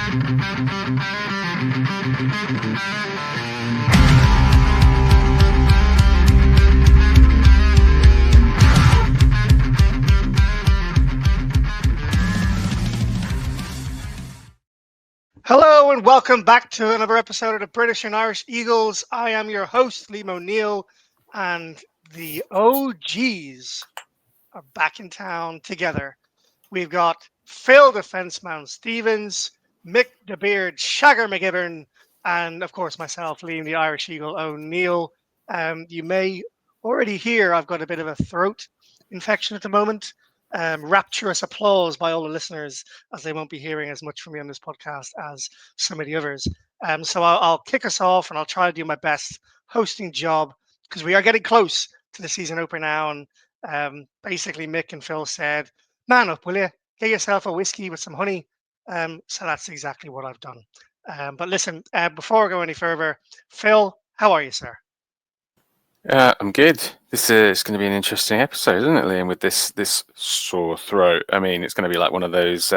Hello and welcome back to another episode of the British and Irish Eagles. I am your host, Liam O'Neill, and the OGs are back in town together. We've got Phill the Fenceman Stevens, Mik the Beard Shagger McGibbon, and of course myself, Liam the Irish Eagle O'Neill. You may already hear I've got a bit of a throat infection at the moment. Rapturous applause by all the listeners, as they won't be hearing as much from me on this podcast as some of the others. So I'll kick us off and I'll try to do my best hosting job because we are getting close to the season opener now. And basically, Mik and Phill said, "Man up, will you? Get yourself a whiskey with some honey." So that's exactly what I've done. But listen, before I go any further, Phill, how are you, sir? I'm good. This is going to be an interesting episode, isn't it, Liam? With this sore throat. I mean, it's going to be like one of those.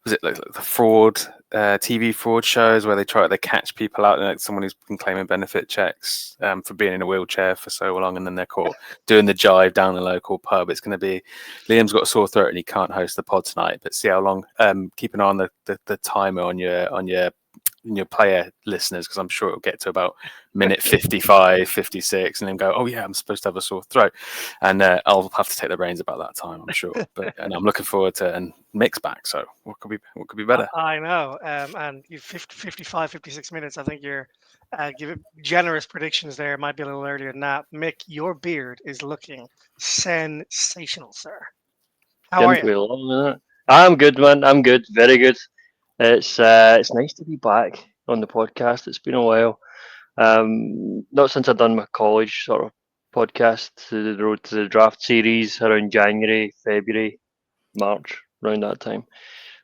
Was it like the fraud TV fraud shows where they catch people out, like someone who's been claiming benefit checks for being in a wheelchair for so long, and then they're caught doing the jive down the local pub. It's going to be Liam's got a sore throat and he can't host the pod tonight. But see how long. Keep an eye on the timer on your player listeners, because I'm sure it'll get to about minute 55, 56, and then go, oh yeah, I'm supposed to have a sore throat, and I'll have to take the reins about that time, I'm sure. And I'm looking forward to and Mik's back. So what could be better? I know, and you 55, 56 minutes. I think you're giving generous predictions there. It might be a little earlier than that. Mik, your beard is looking sensational, sir. How are you? I'm good, man. I'm good. Very good. It's nice to be back on the podcast. It's been a while. Not since I've done my college sort of podcast to the road to the draft series around January, February, March, around that time.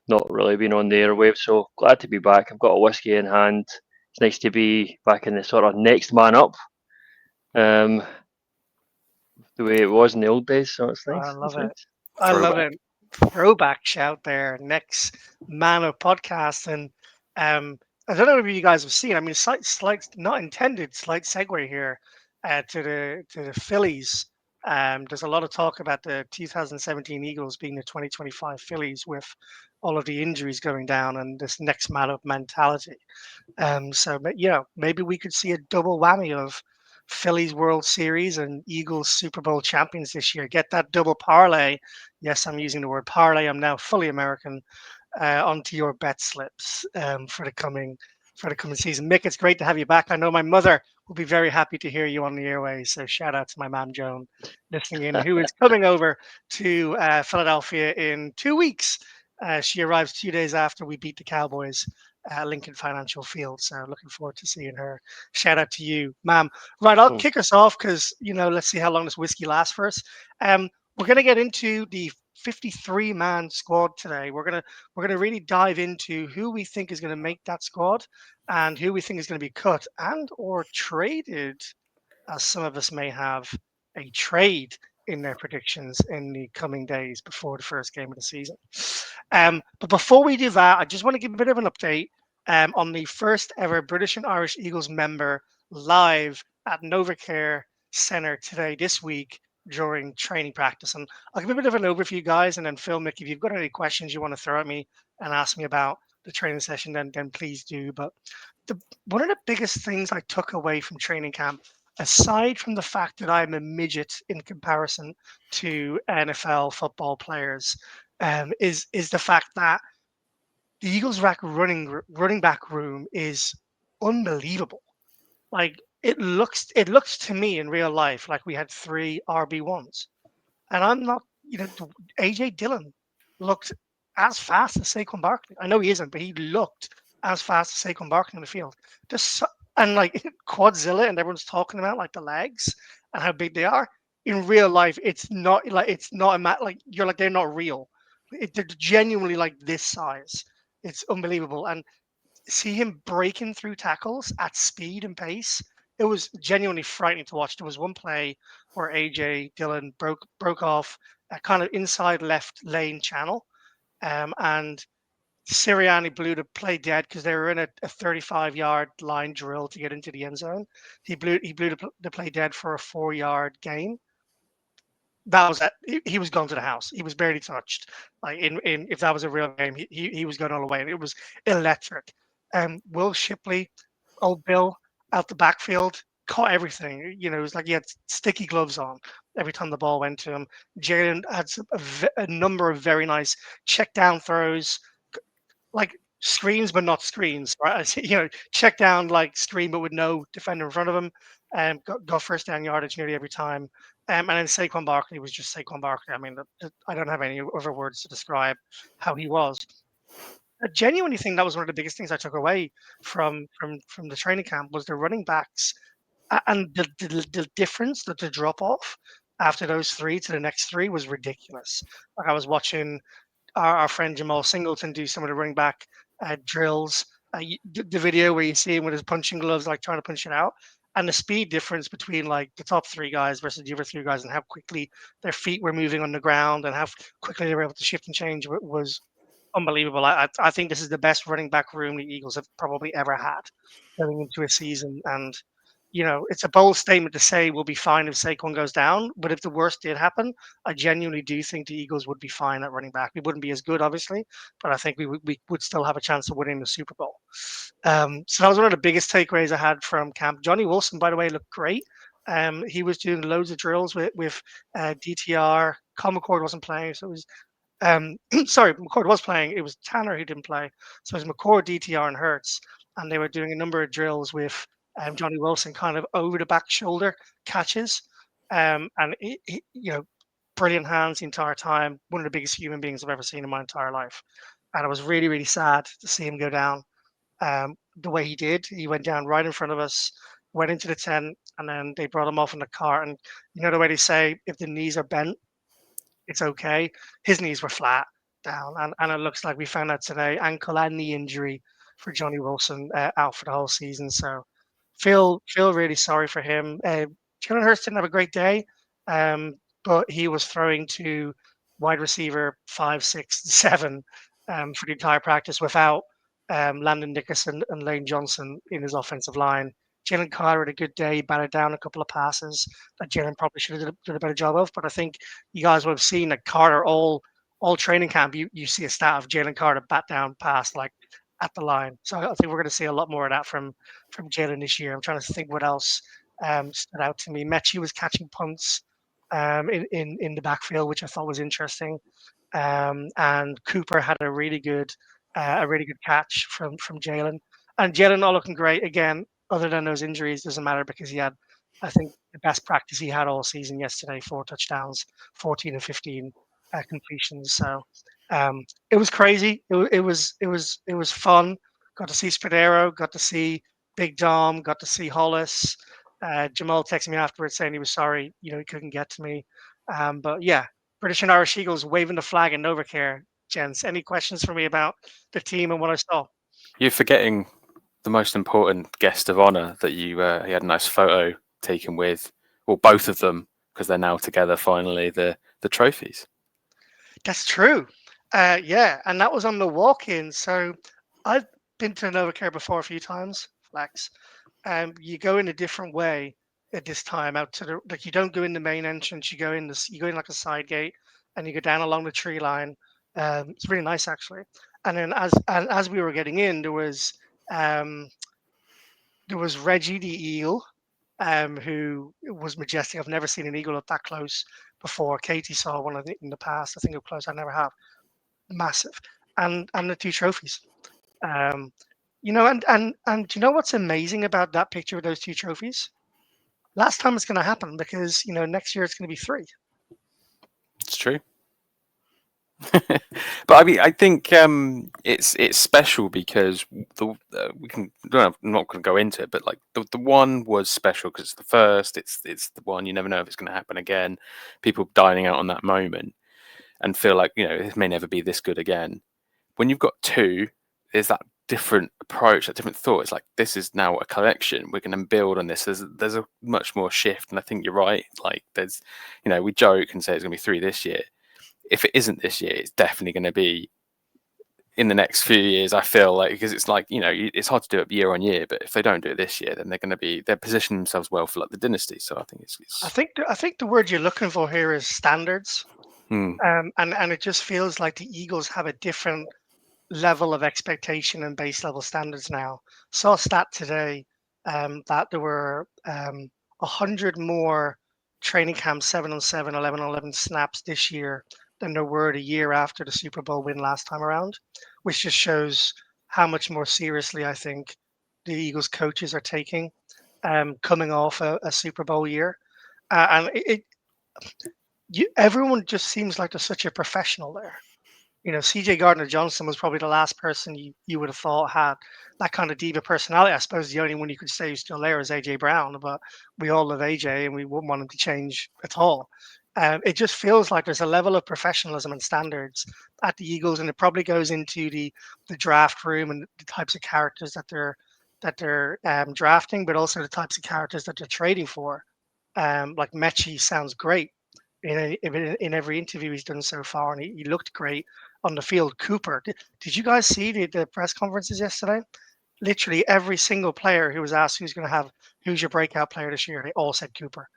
Not really been on the airwaves, so glad to be back. I've got a whiskey in hand. It's nice to be back in the sort of next man up, the way it was in the old days. So it's nice. I love it. Nice. I love it. Throwback shout there. Next man of podcast, and I don't know if you guys have seen. I mean, slight, not intended, slight segue here to the Phillies. There's a lot of talk about the 2017 Eagles being the 2025 Phillies with all of the injuries going down and this next man up mentality. So maybe we could see a double whammy of Phillies World Series and Eagles Super Bowl champions this year. Get that double parlay. Yes, I'm using the word parlay. I'm now fully American. Onto your bet slips for the coming season. Mik, it's great to have you back. I know my mother will be very happy to hear you on the airways. So shout out to my mom Joan listening in, who is coming over to Philadelphia in 2 weeks. She arrives 2 days after we beat the Cowboys at Lincoln Financial Field. So looking forward to seeing her. Shout out to you, ma'am. Right, I'll kick us off because let's see how long this whiskey lasts for us. We're gonna get into the 53-man squad today. We're gonna really dive into who we think is gonna make that squad and who we think is gonna be cut and or traded, as some of us may have a trade in their predictions in the coming days before the first game of the season. But before we do that, I just want to give a bit of an update on the first ever British and Irish Eagles member live at NovaCare Centre this week during training practice. And I'll give a bit of an overview, guys, and then Phill, Mik, if you've got any questions you want to throw at me and ask me about the training session, then please do. But one of the biggest things I took away from training camp, aside from the fact that I'm a midget in comparison to NFL football players, is the fact that the Eagles' running back room is unbelievable. Like it looks to me in real life like we had 3 RB1s, and I'm not. AJ Dillon looked as fast as Saquon Barkley. I know he isn't, but he looked as fast as Saquon Barkley on the field. And like Quadzilla, and everyone's talking about like the legs and how big they are. In real life, it's not like you're like they're not real. They're genuinely like this size. It's unbelievable, and see him breaking through tackles at speed and pace. It was genuinely frightening to watch. There was one play where AJ Dillon broke off a kind of inside left lane channel, and Sirianni blew the play dead because they were in a 35-yard line drill to get into the end zone. He blew the play dead for a 4-yard gain. That was it. He was gone to the house. He was barely touched. Like in if that was a real game, he was going all the way. And it was electric. Will Shipley, old Bill, out the backfield, caught everything. You know, it was like he had sticky gloves on every time the ball went to him. Jalen had a number of very nice check down throws, like screens but not screens, right? You know, check down like screen but with no defender in front of him, and got first down yardage nearly every time. And then Saquon Barkley was just Saquon Barkley. I mean, I don't have any other words to describe how he was. I genuinely think that was one of the biggest things I took away from the training camp was the running backs and the difference, the drop off after those three to the next three was ridiculous. Like I was watching our friend Jamal Singleton do some of the running back drills. The video where you see him with his punching gloves, like trying to punch it out, and the speed difference between like the top three guys versus the other three guys, and how quickly their feet were moving on the ground, and how quickly they were able to shift and change was unbelievable. I think this is the best running back room the Eagles have probably ever had going into a season, and you know, it's a bold statement to say we'll be fine if Saquon goes down, but if the worst did happen, I genuinely do think the Eagles would be fine at running back. We wouldn't be as good, obviously, but I think we would still have a chance of winning the Super Bowl. So that was one of the biggest takeaways I had from camp. Johnny Wilson, by the way, looked great. He was doing loads of drills with DTR. Coll McCord wasn't playing, so it was sorry, McCord was playing. It was Tanner who didn't play. So it was McCord, DTR, and Hertz, and they were doing a number of drills with Johnny Wilson, kind of over the back shoulder catches, and you know, brilliant hands the entire time. One of the biggest human beings I've ever seen in my entire life, and I was really, really sad to see him go down the way he did. He went down right in front of us, went into the tent, and then they brought him off in the car. And you know the way they say, if the knees are bent, it's okay. His knees were flat down, and it looks like we found out today ankle and knee injury for Johnny Wilson out for the whole season. So feel really sorry for him. Jalen Hurts didn't have a great day, but he was throwing to wide receiver 5, 6, 7 for the entire practice without Landon Dickerson and Lane Johnson in his offensive line. Jalen Carter had a good day, batted down a couple of passes that Jalen probably should have did a better job of. But I think you guys would have seen that Carter all training camp. You see a stat of Jalen Carter bat down pass like at the line. So I think we're going to see a lot more of that from Jalen this year. I'm trying to think what else stood out to me. Mechie was catching punts in the backfield, which I thought was interesting. And Cooper had a really good catch from Jalen. And Jalen all looking great again. Other than those injuries, doesn't matter because he had, I think, the best practice he had all season yesterday. 4 touchdowns, 14 and 15 completions. So it was crazy. It was fun. Got to see Spadero. Got to see Big Dom. Got to see Hollis. Jamal texted me afterwards saying he was sorry. You know, he couldn't get to me. But yeah, British and Irish Eagles waving the flag in Novacare. Gents, any questions for me about the team and what I saw? You're forgetting the most important guest of honor that you had a nice photo taken with, well, both of them, because they're now together finally, the trophies. That's true. Yeah, and that was on the walk-in. So I've been to Novacare before a few times, Flex. You go in a different way at this time out to the like you don't go in the main entrance. You go in like a side gate, and you go down along the tree line. It's really nice actually. And then as we were getting in, um, there was Reggie the Eel, who was majestic. I've never seen an eagle up that close before. Katie saw one of it in the past. I think up close. I never have. Massive, and the two trophies. Um, you know, and do you know what's amazing about that picture with those two trophies? Last time it's going to happen because you know next year it's going to be 3. It's true. But I mean, I think it's special because we can. I'm not going to go into it, but like the one was special because it's the first. It's the one you never know if it's going to happen again. People dining out on that moment and feel like it may never be this good again. When you've got 2, there's that different approach, that different thought. It's like this is now a collection. We're going to build on this. There's a much more shift, and I think you're right. Like there's, we joke and say it's going to be 3 this year. If it isn't this year, it's definitely going to be in the next few years, I feel like, because it's like, it's hard to do it year on year, but if they don't do it this year, then they're positioning themselves well for like the dynasty. So I think I it's think the word you're looking for here is standards. hmm. And it just feels like the Eagles have a different level of expectation and base level standards now. Saw a stat today that there were 100 more training camp 7-on-7, 11-on-11 snaps this year than there were the year after the Super Bowl win last time around, which just shows how much more seriously I think the Eagles coaches are taking coming off a Super Bowl year. And everyone just seems like they're such a professional there. CJ Gardner Johnson was probably the last person you would have thought had that kind of diva personality. I suppose the only one you could say who's still there is AJ Brown, but we all love AJ and we wouldn't want him to change at all. It just feels like there's a level of professionalism and standards at the Eagles, and it probably goes into the draft room and the types of characters that they're drafting, but also the types of characters that they're trading for. Like Mechie sounds great in every interview he's done so far, and he looked great on the field. Cooper, did you guys see the press conferences yesterday? Literally every single player who was asked who's your breakout player this year, they all said Cooper.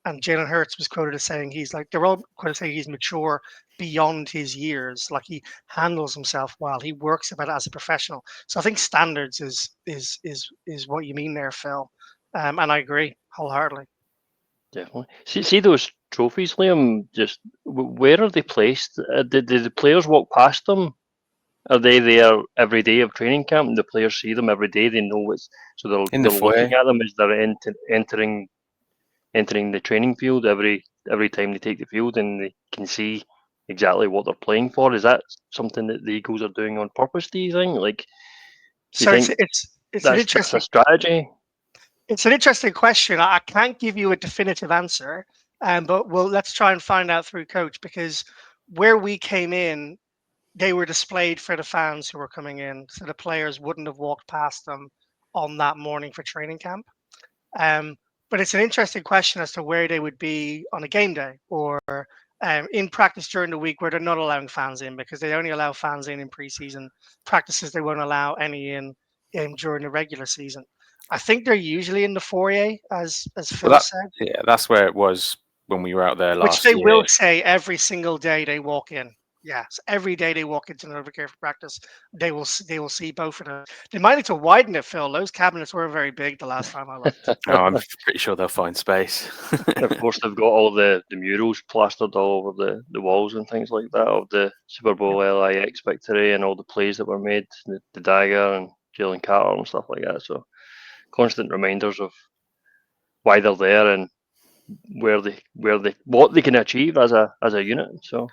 And Jalen Hurts was quoted as saying they're all quoted saying he's mature beyond his years, like he handles himself well, he works about it as a professional. So I think standards is what you mean there, Phil, and I agree wholeheartedly. Definitely. See those trophies, Liam. Just where are they placed? Did the players walk past them? Are they there every day of training camp, and the players see them every day? They know it's so In the they're looking foyer. at them as they're entering the training field every time they take the field, and they can see exactly what they're playing for. Is that something that the Eagles are doing on purpose? Do you think? Like, do you So it's think it's it's an that's a interesting strategy? It's an interesting question. I can't give you a definitive answer, but let's try and find out through coach, because where we came in, they were displayed for the fans who were coming in, so the players wouldn't have walked past them on that morning for training camp. Um, but it's an interesting question as to where they would be on a game day or in practice during the week, where they're not allowing fans in, because they only allow fans in preseason practices. They won't allow any in during the regular season. I think they're usually in the foyer, as Well, Phil said, that's where it was when we were out there which last they will year. say every single day they walk in. Yes, every day they walk into another care for practice, they will see both of them. They might need to widen it, Phil. Those cabinets were very big the last time I looked. Oh, I'm pretty sure they'll find space. Of course, they've got all the murals plastered all over the walls and things like that of the Super Bowl LIX victory and all the plays that were made, the dagger and Jalen Carter and stuff like that. So constant reminders of why they're there and what they can achieve as a unit. So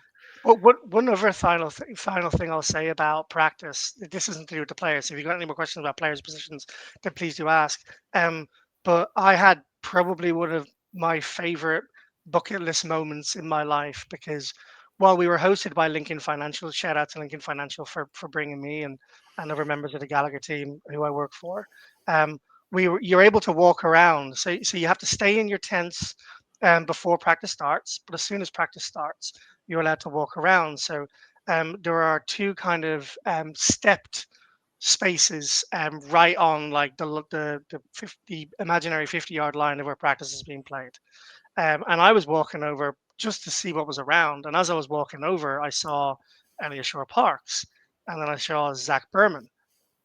Well, one other final thing I'll say about practice. This isn't to do with the players. If you've got any more questions about players' positions, then please do ask. But I had probably one of my favorite bucket list moments in my life, because while we were hosted by Lincoln Financial, shout out to Lincoln Financial for bringing me and other members of the Gallagher team who I work for. Um, you're able to walk around, so you have to stay in your tents before practice starts, but as soon as practice starts, you're allowed to walk around. So there are two kind of stepped spaces right on like the 50 imaginary 50-yard line of where practice is being played. And I was walking over just to see what was around. And as I was walking over, I saw Elliot Shore Parks, and then I saw Zach Berman.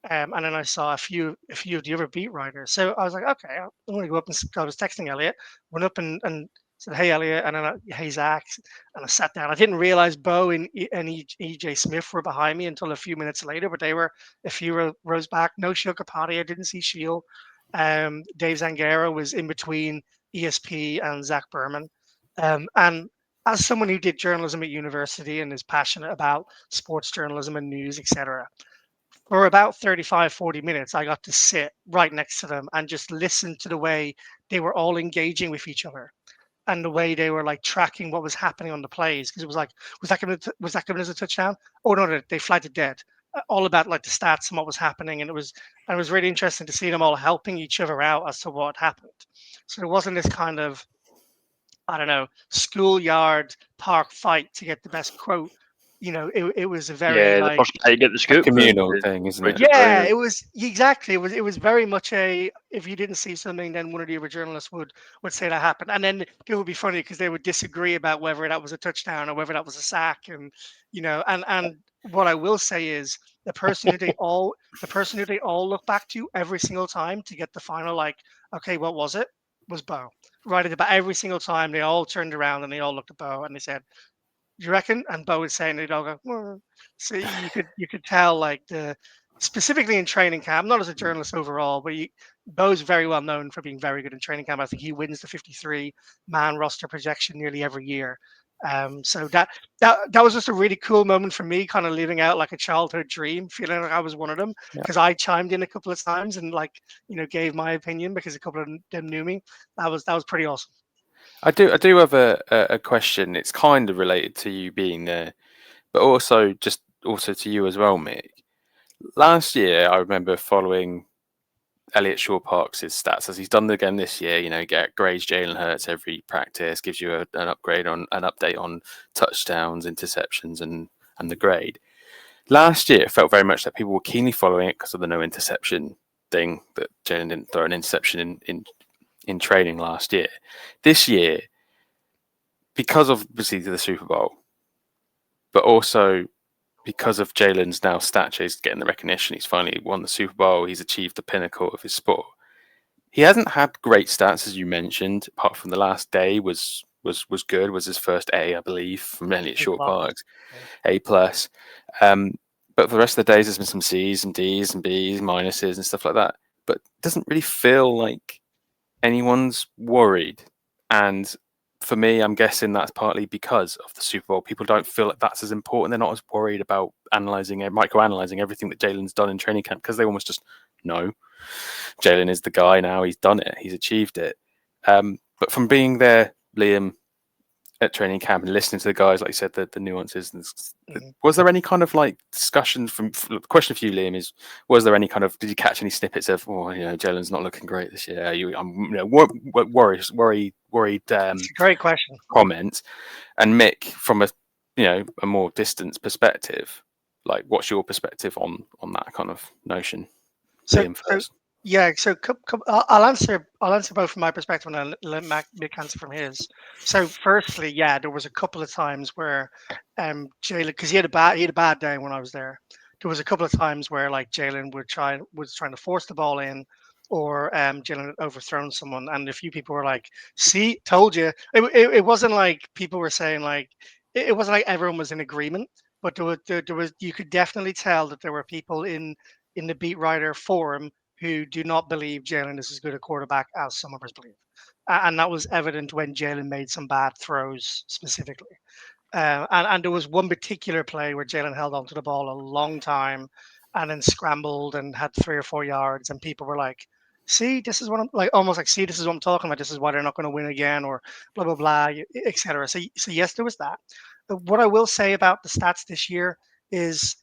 And then I saw a few of the other beat writers. So I was like, okay, I'm going to go up and I was texting Elliot, went up and said, hey, Elliot, and then hey, Zach, and I sat down. I didn't realize Bo and EJ Smith were behind me until a few minutes later, but they were a few rows back. No Shilkapati. I didn't see Shield. Dave Zangara was in between ESP and Zach Berman. And as someone who did journalism at university and is passionate about sports journalism and news, etc., for about 35, 40 minutes, I got to sit right next to them and just listen to the way they were all engaging with each other and the way they were like tracking what was happening on the plays. Because it was like, was that given as a touchdown? Oh no, they flagged it dead. All about like the stats and what was happening. And it was really interesting to see them all helping each other out as to what happened. So there wasn't this kind of, I don't know, schoolyard park fight to get the best quote. it was a very Yeah, the like first guy to get the A scoop communal and thing, isn't break it? it down. yeah, it was exactly. It was very much a if you didn't see something, then one of the other journalists would say that happened, and then it would be funny because they would disagree about whether that was a touchdown or whether that was a sack, and what I will say is the person who they all look back to every single time to get the final like, okay, what was it? Was Bo. Right at the back every single time they all turned around and they all looked at Bo and they said, you reckon? And Bo was saying they'd all go, "Well," so you could tell like specifically in training camp, not as a journalist overall, but Bo's very well known for being very good in training camp. I think he wins the 53 man roster projection nearly every year. So that was just a really cool moment for me, kind of living out like a childhood dream, feeling like I was one of them Yeah. because I chimed in a couple of times and like gave my opinion because a couple of them knew me. That was pretty awesome. I do have a question. It's kind of related to you being there, but also to you as well, Mick. Last year, I remember following Elliot Shaw Parks' stats as he's done again this year. Get grades Jalen Hurts every practice, gives you an update on touchdowns, interceptions, and the grade. Last year, it felt very much that people were keenly following it because of the no interception thing, that Jalen didn't throw an interception in training last year. This year, because of obviously the Super Bowl, but also because of Jalen's now stature, he's getting the recognition. He's finally won the Super Bowl. He's achieved the pinnacle of his sport. He hasn't had great stats, as you mentioned, apart from the last day was good. Was his first A, I believe, from Elliot Shaw Parks, A plus. But for the rest of the days, there's been some C's, some D's, and B's, minuses, and stuff like that. But it doesn't really feel like anyone's worried. And for me, I'm guessing that's partly because of the Super Bowl. People don't feel like that's as important. They're not as worried about microanalyzing everything that Jalen's done in training camp because they almost just know Jalen is the guy now. He's done it. He's achieved it. But from being there, Liam, at training camp and listening to the guys, like you said, the nuances. Was there any kind of like discussion the question for you, Liam, is was there any kind of did you catch any snippets of Jalen's not looking great this year? I'm worried It's a great question. comments, and Mick from a more distant perspective, like what's your perspective on that kind of notion? So, Liam first. yeah, so I'll answer both from my perspective and I'll let Mick answer from his. So, firstly, yeah, there was a couple of times where Jalen, because he had a bad day when I was there. There was a couple of times where like Jalen was trying to force the ball in, or Jalen had overthrown someone, and a few people were like, "See, told you." It wasn't like people were saying like it wasn't like everyone was in agreement, but there was you could definitely tell that there were people in the beat writer forum who do not believe Jalen is as good a quarterback as some of us believe. And that was evident when Jalen made some bad throws specifically. And there was one particular play where Jalen held onto the ball a long time and then scrambled and had 3 or 4 yards. And people were like, see, this is what I'm like, almost like, see, this is what I'm talking about. This is why they're not going to win again, or blah, blah, blah, etc. So, yes, there was that. But what I will say about the stats this year is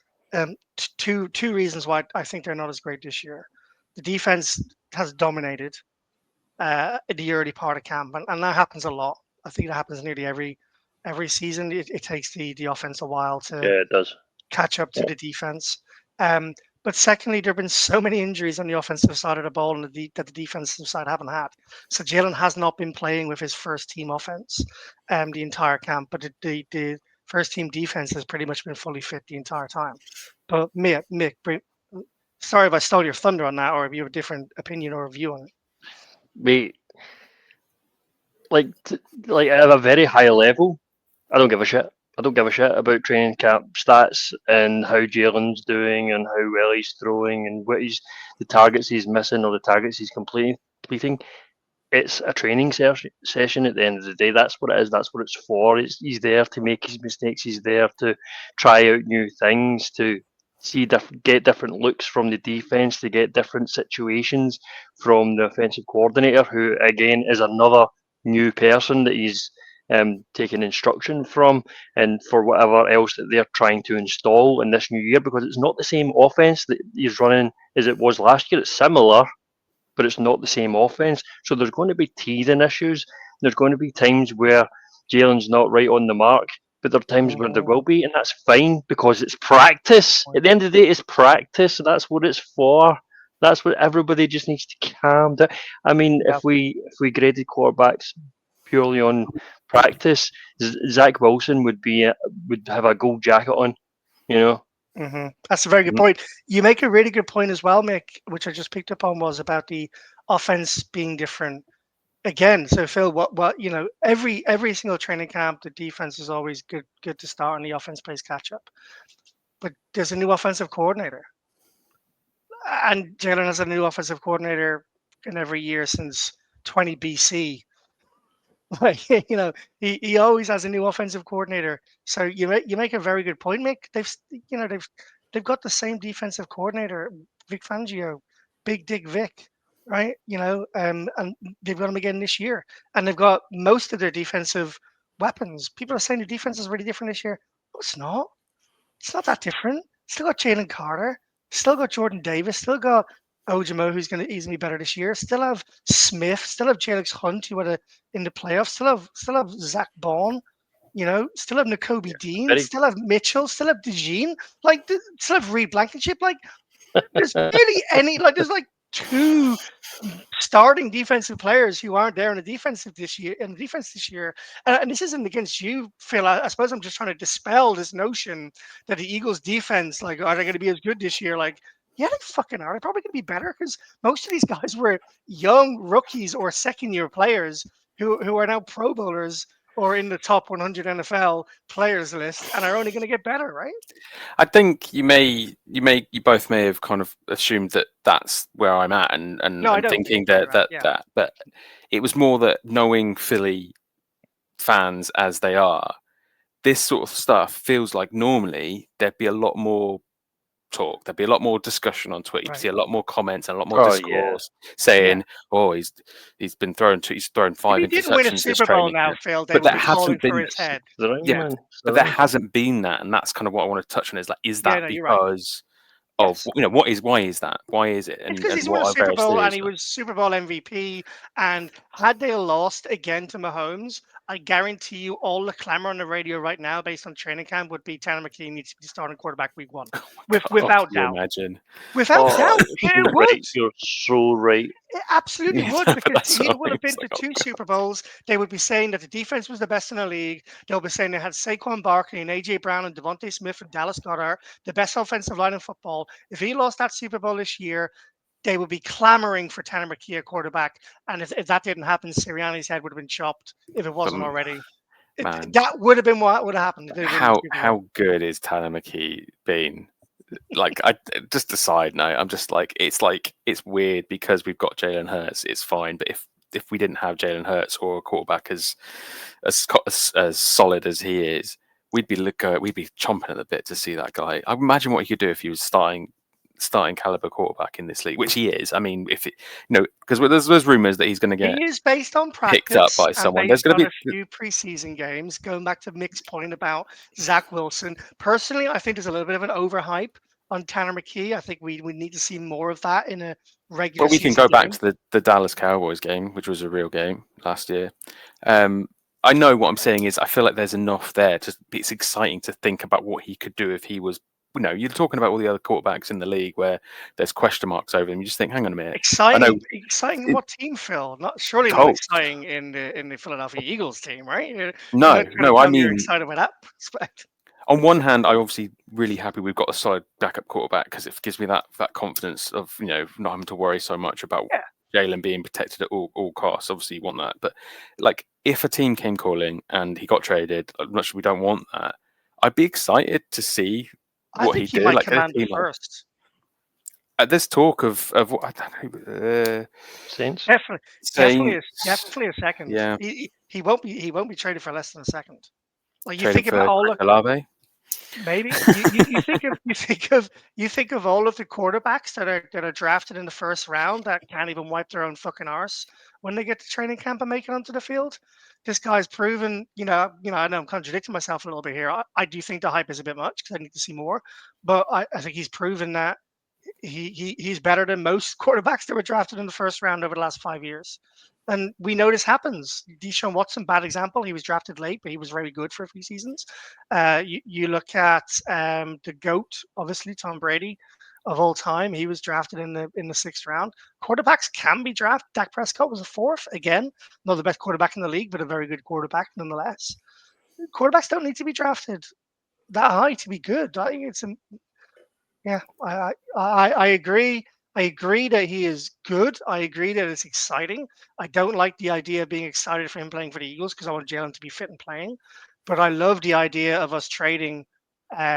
two reasons why I think they're not as great this year. The defense has dominated in the early part of camp, and that happens a lot. I think that happens nearly every season. It takes the offense a while to Yeah, it does. catch up to the defense. But secondly, there have been so many injuries on the offensive side of the ball and that the defensive side haven't had. So Jalen has not been playing with his first team offense the entire camp, but the first team defense has pretty much been fully fit the entire time. But Mick, sorry if I stole your thunder on that, or if you have a different opinion or view on it. Mate, like at a very high level, I don't give a shit. I don't give a shit about training camp stats and how Jalen's doing and how well he's throwing and the targets he's missing or the targets he's completing. It's a training session at the end of the day. That's what it is. That's what it's for. He's there to make his mistakes. He's there to try out new things, to get different looks from the defense, to get different situations from the offensive coordinator, who again is another new person that he's taking instruction from, and for whatever else that they're trying to install in this new year, because it's not the same offense that he's running as it was last year. It's similar, but it's not the same offense. So there's going to be teething issues. There's going to be times where Jalen's not right on the mark but there are times when there will be, and that's fine because it's practice. At the end of the day, it's practice, and that's what it's for. That's what everybody just needs to calm down. I mean, Yeah. if we graded quarterbacks purely on practice, Zach Wilson would have a gold jacket on, you know. That's a very good Mhm. point. You make a really good point as well, Mick, which I just picked up on, was about the offense being different. Again, so Phil, what every single training camp, the defense is always good to start, and the offense plays catch up. But there's a new offensive coordinator, and Jalen has a new offensive coordinator in every year since 20 BC. Like, he always has a new offensive coordinator. So you make a very good point, Mick. They've got the same defensive coordinator, Vic Fangio, Big Dick Vic, right? And they've got him again this year, and they've got most of their defensive weapons. People are saying the defense is really different this year. No, it's not. It's not that different. Still got Jalen Carter. Still got Jordan Davis. Still got Ojimo, who's going to easily be better this year. Still have Smith. Still have Jalen Hunt, who had in the playoffs. Still have Zach Bond. Still have N'Kobe Dean. Very Still have Mitchell. Still have DeJean. Still have Reed Blankenship. There's barely any. There's two starting defensive players who aren't there in the defense this year. And this isn't against you, Phil. I suppose I'm just trying to dispel this notion that the Eagles' defense, are they going to be as good this year? Yeah, they fucking are. They're probably going to be better because most of these guys were young rookies or second-year players who are now Pro Bowlers or in the top 100 NFL players list and are only going to get better, right? I think you both may have kind of assumed that that's where I'm at, and No, I don't thinking think you're right, that, but it was more that knowing Philly fans as they are, this sort of stuff feels like normally there'd be a lot more talk, there'd be a lot more discussion on Twitter. You see a lot more comments and a lot more discourse saying, "Oh, he's thrown If 5 he didn't win a interceptions this Super Bowl training now, camp." Phil, they But would that be calling hasn't for been. his head. Yeah, but there hasn't been that, and that's kind of what I want to touch on. Is Yeah, that no, you're right. because of Yes. why is that? Why is it? It's And because he's won what a are Super various Bowl and theories? he was Super Bowl MVP. And had they lost again to Mahomes, I guarantee you all the clamor on the radio right now, based on training camp, would be Tanner McKee needs to be starting quarterback week 1, without Can you doubt. imagine? Without doubt, it would. You're so right. It absolutely would, But because that's he what would have been it's to like, 2 Super Bowls. They would be saying that the defense was the best in the league. They'll be saying they had Saquon Barkley and AJ Brown and Devontae Smith and Dallas Goedert, the best offensive line in football. If he lost that Super Bowl this year, they would be clamoring for Tanner McKee at quarterback. And if that didn't happen, Sirianni's head would have been chopped if it wasn't already. man, That would have been what would have happened if they win the Super Bowl. how good is Tanner McKee been? I just a side note, I'm just it's weird because we've got Jalen Hurts, it's fine, but if we didn't have Jalen Hurts or a quarterback as solid as he is, we'd be chomping at the bit to see that guy. I imagine what he could do if he was starting caliber quarterback in this league, which he is. I mean, if it, because there's rumors that he's going to get He is based on picked up practice by and someone. There's based going on to a be. few preseason games. Going back to Mick's point about Zach Wilson, personally, I think there's a little bit of an overhype on Tanner McKee. I think we need to see more of that in a regular Well, we can season go back game. to the Dallas Cowboys game, which was a real game last year. I know what I'm saying is I feel like there's enough there. It's exciting to think about what he could do if he was. You're talking about all the other quarterbacks in the league where there's question marks over them. You just think, hang on a minute. I know Exciting in what team, Phil? Surely not Colts. exciting in the Philadelphia Eagles team, right? You're No, not trying to I tell me you're mean, excited with that prospect. on one hand, I'm obviously really happy we've got a solid backup quarterback because it gives me that confidence of not having to worry so much about Yeah. Jalen being protected at all costs. Obviously, you want that, but if a team came calling and he got traded, much we don't want that. I'd be excited to see I what think he he did. might Like a command team the first. there's talk of what I don't know. Saints. Definitely Saints, a second. yeah, He won't be traded for less than a second. Like you trading think about for all Chris the Olave. maybe you think of all of the quarterbacks that are drafted in the first round that can't even wipe their own fucking arse when they get to training camp and make it onto the field. This guy's proven, I know I'm contradicting myself a little bit here. I do think the hype is a bit much because I need to see more, but I think he's proven that he's better than most quarterbacks that were drafted in the first round over the last 5 years. And we know this happens. Deshaun Watson, bad example. He was drafted late, but he was very good for a few seasons. You look at the GOAT, obviously Tom Brady, of all time. He was drafted in the sixth round. Quarterbacks can be drafted. Dak Prescott was a fourth. Again, not the best quarterback in the league, but a very good quarterback nonetheless. Quarterbacks don't need to be drafted that high to be good. I think it's yeah, I agree. I agree that he is good. I agree that it's exciting. I don't like the idea of being excited for him playing for the Eagles because I want Jalen to be fit and playing. But I love the idea of us trading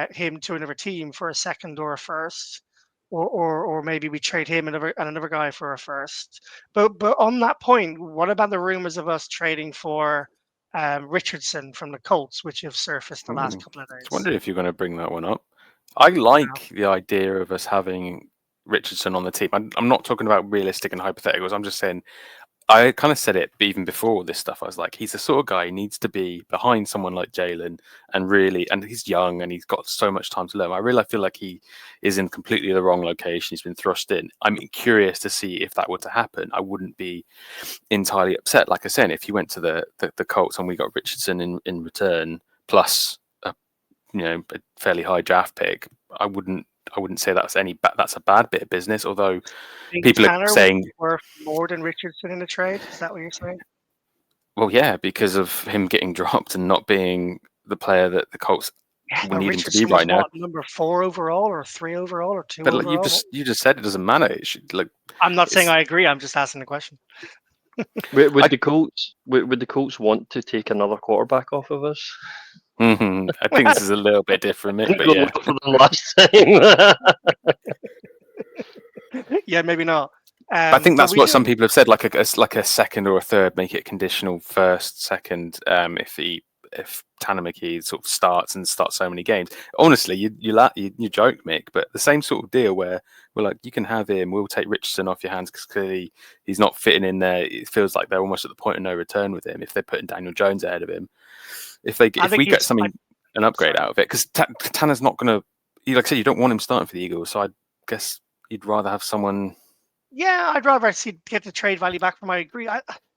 him to another team for a second or a first, or maybe we trade him and another guy for a first. But on that point, what about the rumors of us trading for Richardson from the Colts, which have surfaced the last couple of I was days? wondering if you're going to bring that one up. I like the idea of us having Richardson on the team. I'm not talking about realistic and hypotheticals. I'm just saying, I kind of said it even before this stuff. I was like, he's the sort of guy who needs to be behind someone like Jalen and he's young and he's got so much time to learn. I really feel like he is in completely the wrong location. He's been thrust in. I'm curious to see if that were to happen. I wouldn't be entirely upset. Like I said, if you went to the Colts and we got Richardson in return plus a fairly high draft pick, I wouldn't say that's that's a bad bit of business. Although Think people are Tanner would saying, be worth more than Richardson in the trade? Is that what you're saying? well, yeah, because of him getting dropped and not being the player that the Colts Yeah, would but need him to be Richardson was right now. what, number 4 overall, or 3 overall, or 2 But like overall? you just said, it doesn't matter. It should, like, I'm not saying it's, I agree. I'm just asking the question. Would I, the Colts want to take another quarterback off of us? I think this is a little bit different, Mick, Didn't but go yeah, well for them last time. Yeah, maybe not. I think But that's we what some didn't. people have said, like a second or a third, make it conditional first, second. If Tanner McKee sort of starts so many games, honestly, you joke, Mick, but the same sort of deal where we're like, you can have him, we'll take Richardson off your hands because clearly he's not fitting in there. It feels like they're almost at the point of no return with him if they're putting Daniel Jones ahead of him. If I think we get he's. an upgrade Sorry. out of it, because Tanner's not going to, like I said, you don't want him starting for the Eagles, so I guess you'd rather have someone. Yeah, I'd rather see get the trade value back from. I agree.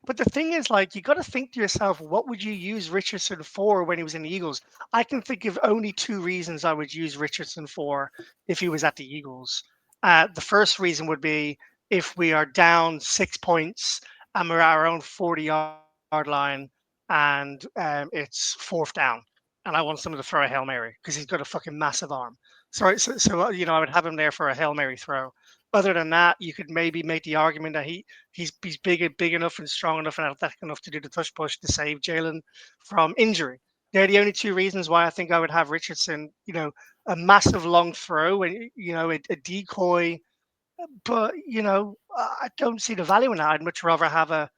But the thing is, like, you got to think to yourself, what would you use Richardson for when he was in the Eagles? I can think of only 2 reasons I would use Richardson for if he was at the Eagles. The first reason would be if we are down 6 points and we're at our own 40-yard line and it's fourth down, and I want someone to throw a Hail Mary because he's got a fucking massive arm. So I would have him there for a Hail Mary throw. Other than that, you could maybe make the argument that he's big enough and strong enough and athletic enough to do the touch push to save Jalen from injury. They're the only 2 reasons why I think I would have Richardson. A massive long throw and a decoy, but I don't see the value in that. I'd much rather have a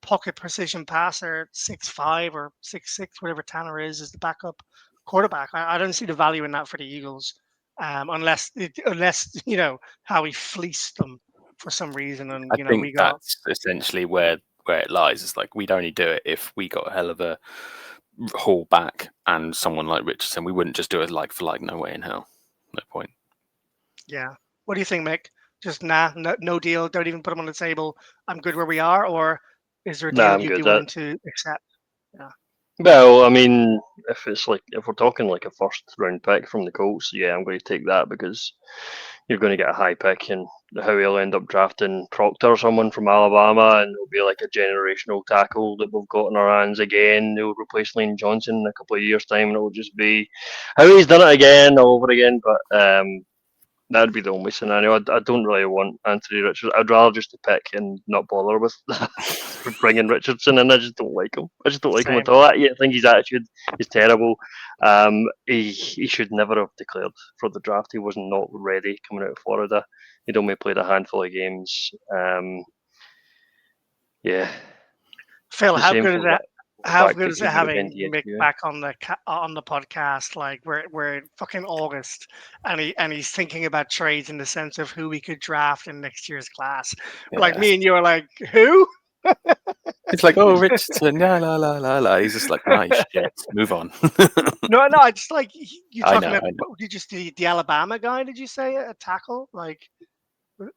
pocket precision passer, 6'5" or 6'6", whatever Tanner is as the backup quarterback. I don't see the value in that for the Eagles, unless how he fleeced them for some reason, and I we think got. that's essentially where it lies. It's like we'd only do it if we got a hell of a haul back and someone like Richardson. We wouldn't just do it like for like. No way in hell. No point. Yeah. What do you think, Mick? Just no deal. Don't even put them on the table. I'm good where we are, or is there a Nah, deal I'm you'd be good. willing to accept? Yeah. Well, I mean, if we're talking like a first round pick from the Colts, yeah, I'm going to take that because you're going to get a high pick, and how he'll end up drafting Proctor or someone from Alabama, and it'll be like a generational tackle that we've got in our hands again. He'll replace Lane Johnson in a couple of years' time, and it'll just be how he's done it again all over again. But that would be the only scenario. I don't really want Anthony Richardson. I'd rather just to pick and not bother with bringing Richardson in. I just don't like him. I just don't like him Same. at all. I think his attitude is terrible. He should never have declared for the draft. He was not ready coming out of Florida. He'd only played a handful of games. Yeah, Phil, the how same good is for that? the How fact good that is it he would have having been Mick DSU. back on the podcast? Like we're in fucking August, and he's thinking about trades in the sense of who we could draft in next year's class. Like Yeah. me and you are like, who? It's like, oh, Richardson, yeah, la la la la. He's just like, nice shit. Move on. No, I just like you're I talking know. about. Did you see the Alabama guy? Did you say a tackle? Like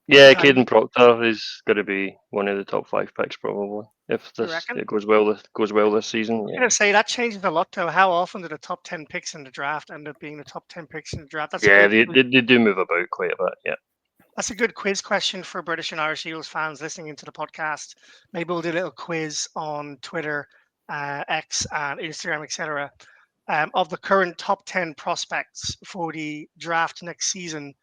Yeah, I mean, Caden Proctor is going to be one of the top 5 picks probably if you this reckon? it goes well. Goes well this season. I'm Yeah, gonna say that changes a lot though. How often do the top 10 picks in the draft end up being the top 10 picks in the draft? That's a yeah, good they do move about quite a bit. Yeah, that's a good quiz question for British and Irish Eagles fans listening into the podcast. Maybe we'll do a little quiz on Twitter, X, and Instagram, etc. Of the current top 10 prospects for the draft next season.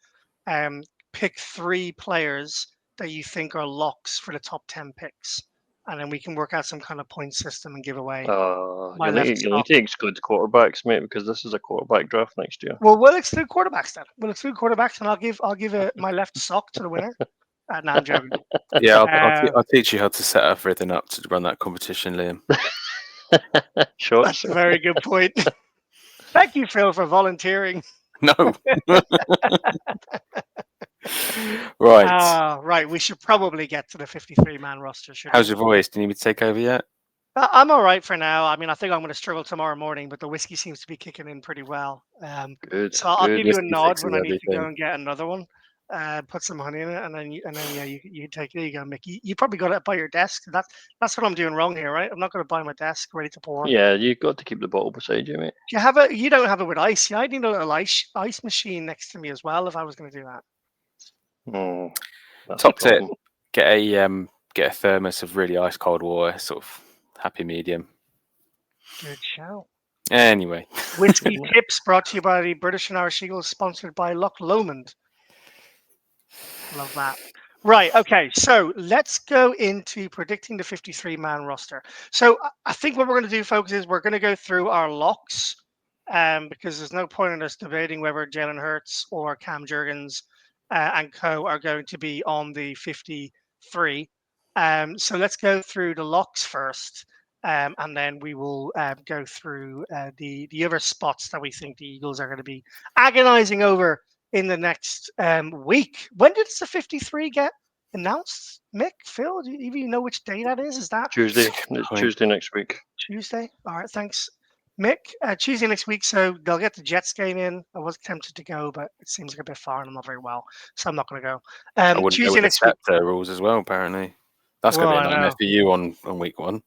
Um, pick 3 players that you think are locks for the top 10 picks, and then we can work out some kind of point system and give away my left you'll need sock. to exclude quarterbacks, mate, because this is a quarterback draft next year. Well, we'll exclude quarterbacks then. We'll exclude quarterbacks, and I'll give my left sock to the winner. No, I'm joking. Yeah, Uh, I'll teach you how to set everything up to run that competition, Liam. Shots. that's a very good point. Thank you, Phil, for volunteering. No. Right. Right. We should probably get to the 53-man roster, shouldn't How's we? your voice? Do you need me to take over yet? I'm all right for now. I mean, I think I'm going to struggle tomorrow morning, but the whiskey seems to be kicking in pretty well. Good, So I'll good. give you a Whiskey nod fixes when I need to go everything. and get another one. Put some honey in it, and then yeah, you take it. There you go, Mick. You probably got it by your desk. That's what I'm doing wrong here, right? I'm not going to buy my desk ready to pour. Yeah, you got to keep the bottle beside you, mate. You don't have it with ice. Yeah, I need a little ice machine next to me as well if I was going to do that. Oh, that's Top a tip: problem. get a thermos of really ice cold water, sort of happy medium. Good shout. Anyway, Whiskey tips brought to you by the British and Irish Eagles, sponsored by Loch Lomond. Love that. Right. Okay. So let's go into predicting the 53-man roster. So I think what we're going to do, folks, is we're going to go through our locks, because there's no point in us debating whether Jalen Hurts or Cam Jurgens and co are going to be on the 53. So let's go through the locks first, and then we will go through the other spots that we think the Eagles are going to be agonizing over in the next week. When does the 53 get announced? Mick, Phil, do you even know which day that is? Is that Tuesday. It's point. Tuesday next week. Tuesday? All right, thanks. Mick, Tuesday next week, so they'll get the Jets game in. I was tempted to go, but it seems like a bit far and I'm not very well, so I'm not going to go. I wouldn't go Tuesday with the next week. scepter rules as well. Apparently, that's going Well, to be I a nightmare know. for you on week 1.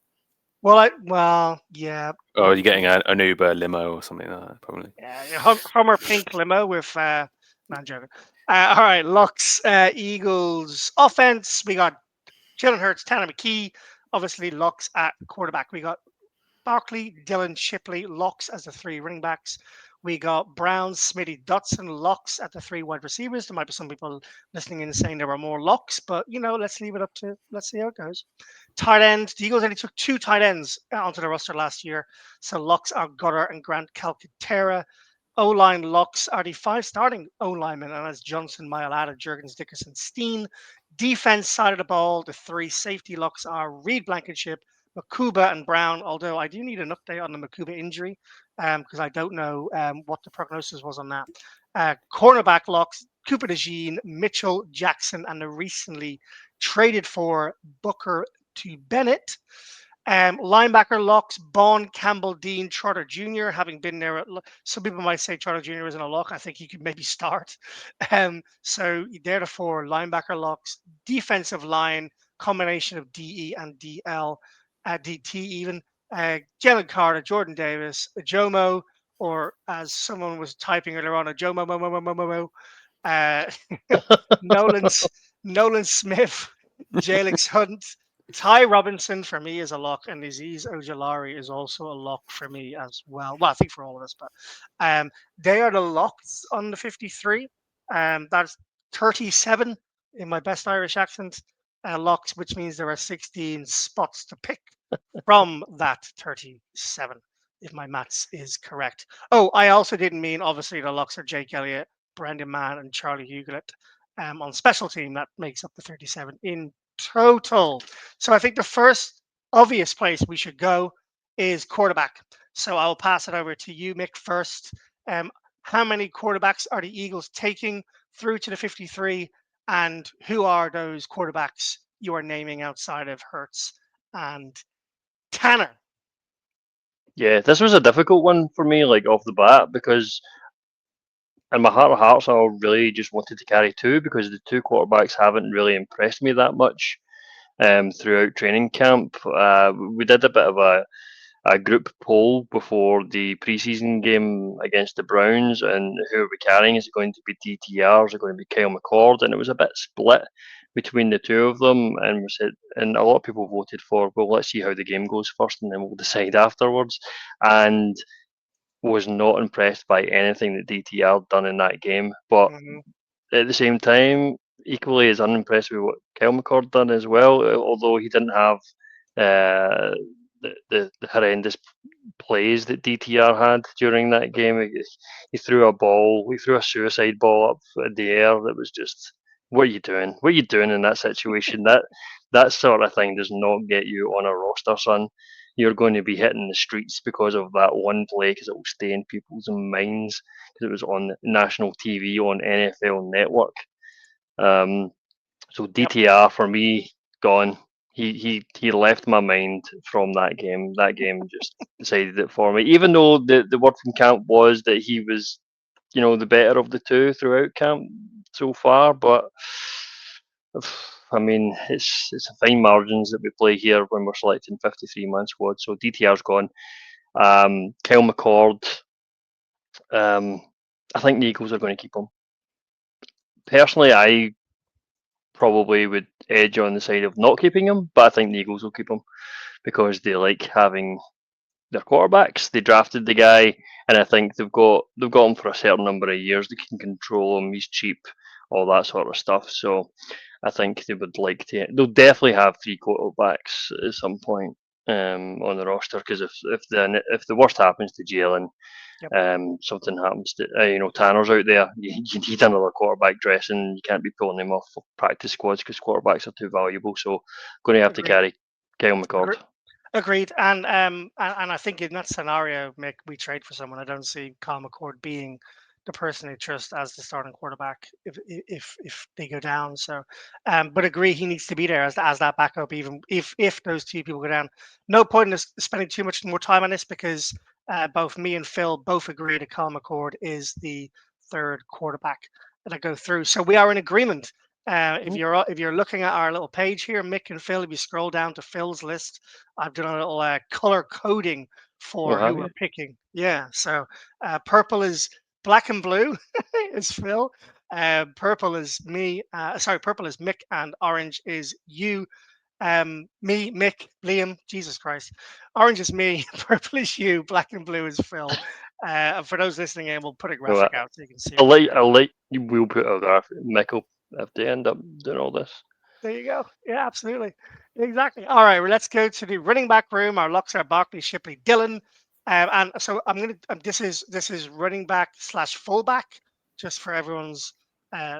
Yeah. Or are you getting an Uber limo or something like that? Probably. Yeah, Hummer pink limo with no, I'm joking. All right, locks, Eagles offense. We got Jalen Hurts, Tanner McKee, obviously locks at quarterback. We got Barkley, Dylan Shipley, locks as the 3 running backs. We got Brown, Smitty, Dotson, locks at the 3 wide receivers. There might be some people listening in saying there were more locks, but let's leave it up to let's see how it goes. Tight end, the Eagles only took 2 tight ends onto the roster last year, so locks are Goddard and Grant Calcaterra. O-line locks are the 5 starting O-linemen, and as Johnson, Mailata, Jurgens, Dickerson, Steen. Defense side of the ball, the 3 safety locks are Reed Blankenship, Makuba, and Brown, although I do need an update on the Makuba injury because I don't know what the prognosis was on that. Cornerback locks, Cooper DeJean, Mitchell, Jackson, and the recently traded for Booker to Bennett. Linebacker locks, Bond, Campbell, Dean, Trotter Jr., having been there. Some people might say Trotter Jr. isn't a lock. I think he could maybe start. So they're the 4 linebacker locks. Defensive line, combination of DE and DL, DT even. Jalen Carter, Jordan Davis, Jomo, or as someone was typing earlier on, a Jomo, Nolan Smith, Jalix Hunt, Ty Robinson for me is a lock, and Aziz Ojolari is also a lock for me as well. Well, I think for all of us, but they are the locks on the 53. That's 37 in my best Irish accent. Locks, which means there are 16 spots to pick from that 37, if my maths is correct. Oh, I also didn't mean, obviously, the locks are Jake Elliott, Brendan Mann, and Charlie Huglet on special team. That makes up the 37 in total. So I think the first obvious place we should go is quarterback. So I'll pass it over to you, Mick, first. How many quarterbacks are the Eagles taking through to the 53? And who are those quarterbacks you are naming outside of Hurts and Tanner? Yeah, this was a difficult one for me, like off the bat, because in my heart of hearts, I really just wanted to carry two because the two quarterbacks haven't really impressed me that much throughout training camp. We did a bit of a group poll before the preseason game against the Browns, and who are we carrying? Is it going to be DTR? Is it going to be Kyle McCord? And it was a bit split between the two of them, and we said, and a lot of people voted for, well, let's see how the game goes first, and then we'll decide afterwards. And was not impressed by anything that DTR done in that game, but Hmm. at the same time, equally as unimpressed with what Kyle McCord done as well, although he didn't have uh, the horrendous plays that DTR had during that game. He threw a suicide ball up in the air that was just, what are you doing? What are you doing in that situation? That sort of thing does not get you on a roster, son. You're going to be hitting the streets because of that one play, because it will stay in people's minds, because it was on national TV on NFL Network. So Yep. DTR for me, gone. He left my mind from that game. That game just decided it for me. Even though the word from camp was that he was, the better of the two throughout camp so far, but I mean, it's a fine margins that we play here when we're selecting 53-man squad. So DTR's gone. Kyle McCord, I think the Eagles are going to keep him. Personally, I probably would edge on the side of not keeping him, but I think the Eagles will keep him because they like having their quarterbacks. They drafted the guy, and I think they've got him for a certain number of years. They can control him. He's cheap, all that sort of stuff. So I think they would like to. They'll definitely have three quarterbacks at some point on the roster, because if the worst happens to Jalen, Yep. something happens to Tanner's out there, you need another quarterback dressing. You can't be pulling him off practice squads because quarterbacks are too valuable. So going to have to Agreed. carry Kyle McCord. Agreed. And I think in that scenario, Mick, we trade for someone. I don't see Kyle McCord being the person they trust as the starting quarterback if they go down. So, but agree, he needs to be there as that backup, even if those two people go down. No point in us spending too much more time on this because both me and Phil both agree that Kyle McCord is the third quarterback that I go through. So we are in agreement. If you're looking at our little page here, Mick and Phil, if you scroll down to Phil's list, I've done a little color coding We'll for who have we're you. picking. Yeah, so purple is black and blue is Phil. Purple is me. Sorry, purple is Mick, and orange is you. Me, Mick, Liam. Jesus Christ, orange is me, purple is you, black and blue is Phil. And for those listening in, we'll put a No, graphic out so you can see what we're doing. I'll let you. We'll put a graphic. Michael, if they end up doing all this. There you go. Yeah, absolutely. Exactly. All right, well, let's go to the running back room. Our locks are Barkley, Shipley, Dillon. And so I'm gonna. This is running back slash fullback, just for everyone's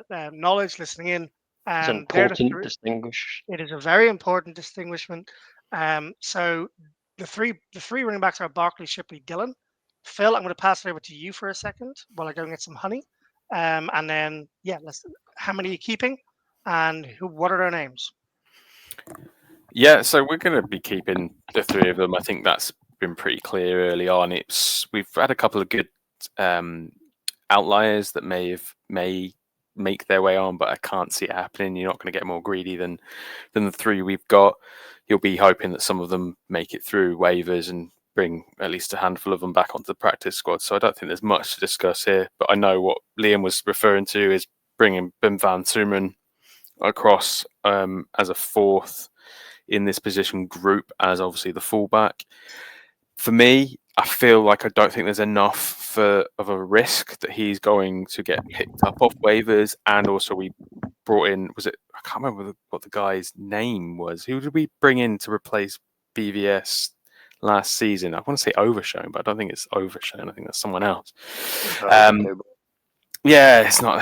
knowledge listening in. It's They're important, distinguish. it is a very important distinguishment. So the three running backs are Barkley, Shipley, Dillon. Phil, I'm going to pass it over to you for a second while I go and get some honey. And then yeah, let's. How many are you keeping? And what are their names? Yeah, so we're going to be keeping the three of them. I think that's been pretty clear early on. We've had a couple of good outliers that may make their way on, but I can't see it happening. You're not going to get more greedy than the three we've got. You'll be hoping that some of them make it through waivers and bring at least a handful of them back onto the practice squad. So I don't think there's much to discuss here. But I know what Liam was referring to is bringing Bim Van Sumeren across as a fourth in this position group as obviously the fullback. For me, I feel like I don't think there's enough of a risk that he's going to get picked up off waivers. And also we brought in, I can't remember what the guy's name was. Who did we bring in to replace BVS last season? I want to say Overshown, but I don't think it's Overshown. I think that's someone else. Yeah, it's not.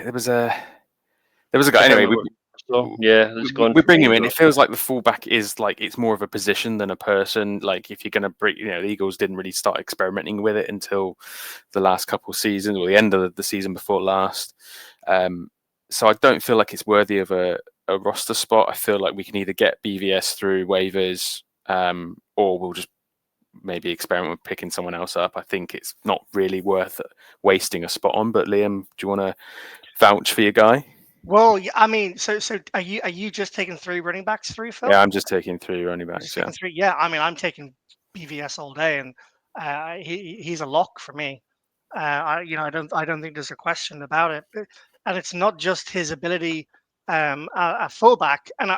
There was a guy. Anyway, yeah, it's gone. We bring him in. It feels like the fullback is like it's more of a position than a person. Like if you're going to bring, the Eagles didn't really start experimenting with it until the last couple of seasons or the end of the season before last. So I don't feel like it's worthy of a roster spot. I feel like we can either get BVS through waivers, or we'll just maybe experiment with picking someone else up. I think it's not really worth wasting a spot on. But Liam, do you want to vouch for your guy? Well, I mean, so are you just taking 3 running backs through, Phil? Yeah, I'm just taking 3 running You're just backs. Yeah. taking 3. Yeah, I mean, I'm taking BVS all day, and he's a lock for me. I don't think there's a question about it. And it's not just his ability at fullback, and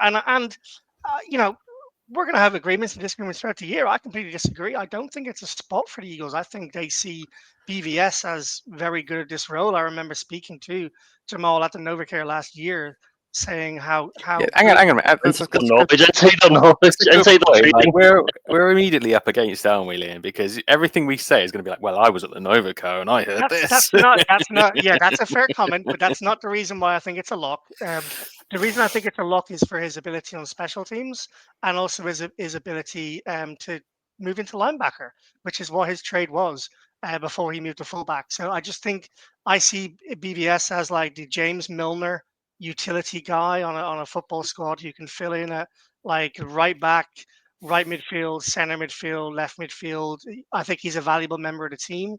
we're going to have agreements and disagreements throughout the year. I completely disagree. I don't think it's a spot for the Eagles. I think they see BVS as very good at this role. I remember speaking to Jamal at the NovaCare last year, saying how Yeah, hang good. on a minute. Insider knowledge, insider knowledge, That's a good insider point. Like, trading. we're immediately up against, aren't we, Liam? Because everything we say is going to be like, well, I was at the Novaco and I heard That's this. that's not that's not yeah, that's a fair comment, but that's not the reason why I think it's a lock. The reason I think it's a lock is for his ability on special teams and also his ability to move into linebacker, which is what his trade was before he moved to fullback. So I just think I see BVS as like the James Milner utility guy on a football squad who can fill in at like right back, right midfield, center midfield, left midfield. I think he's a valuable member of the team.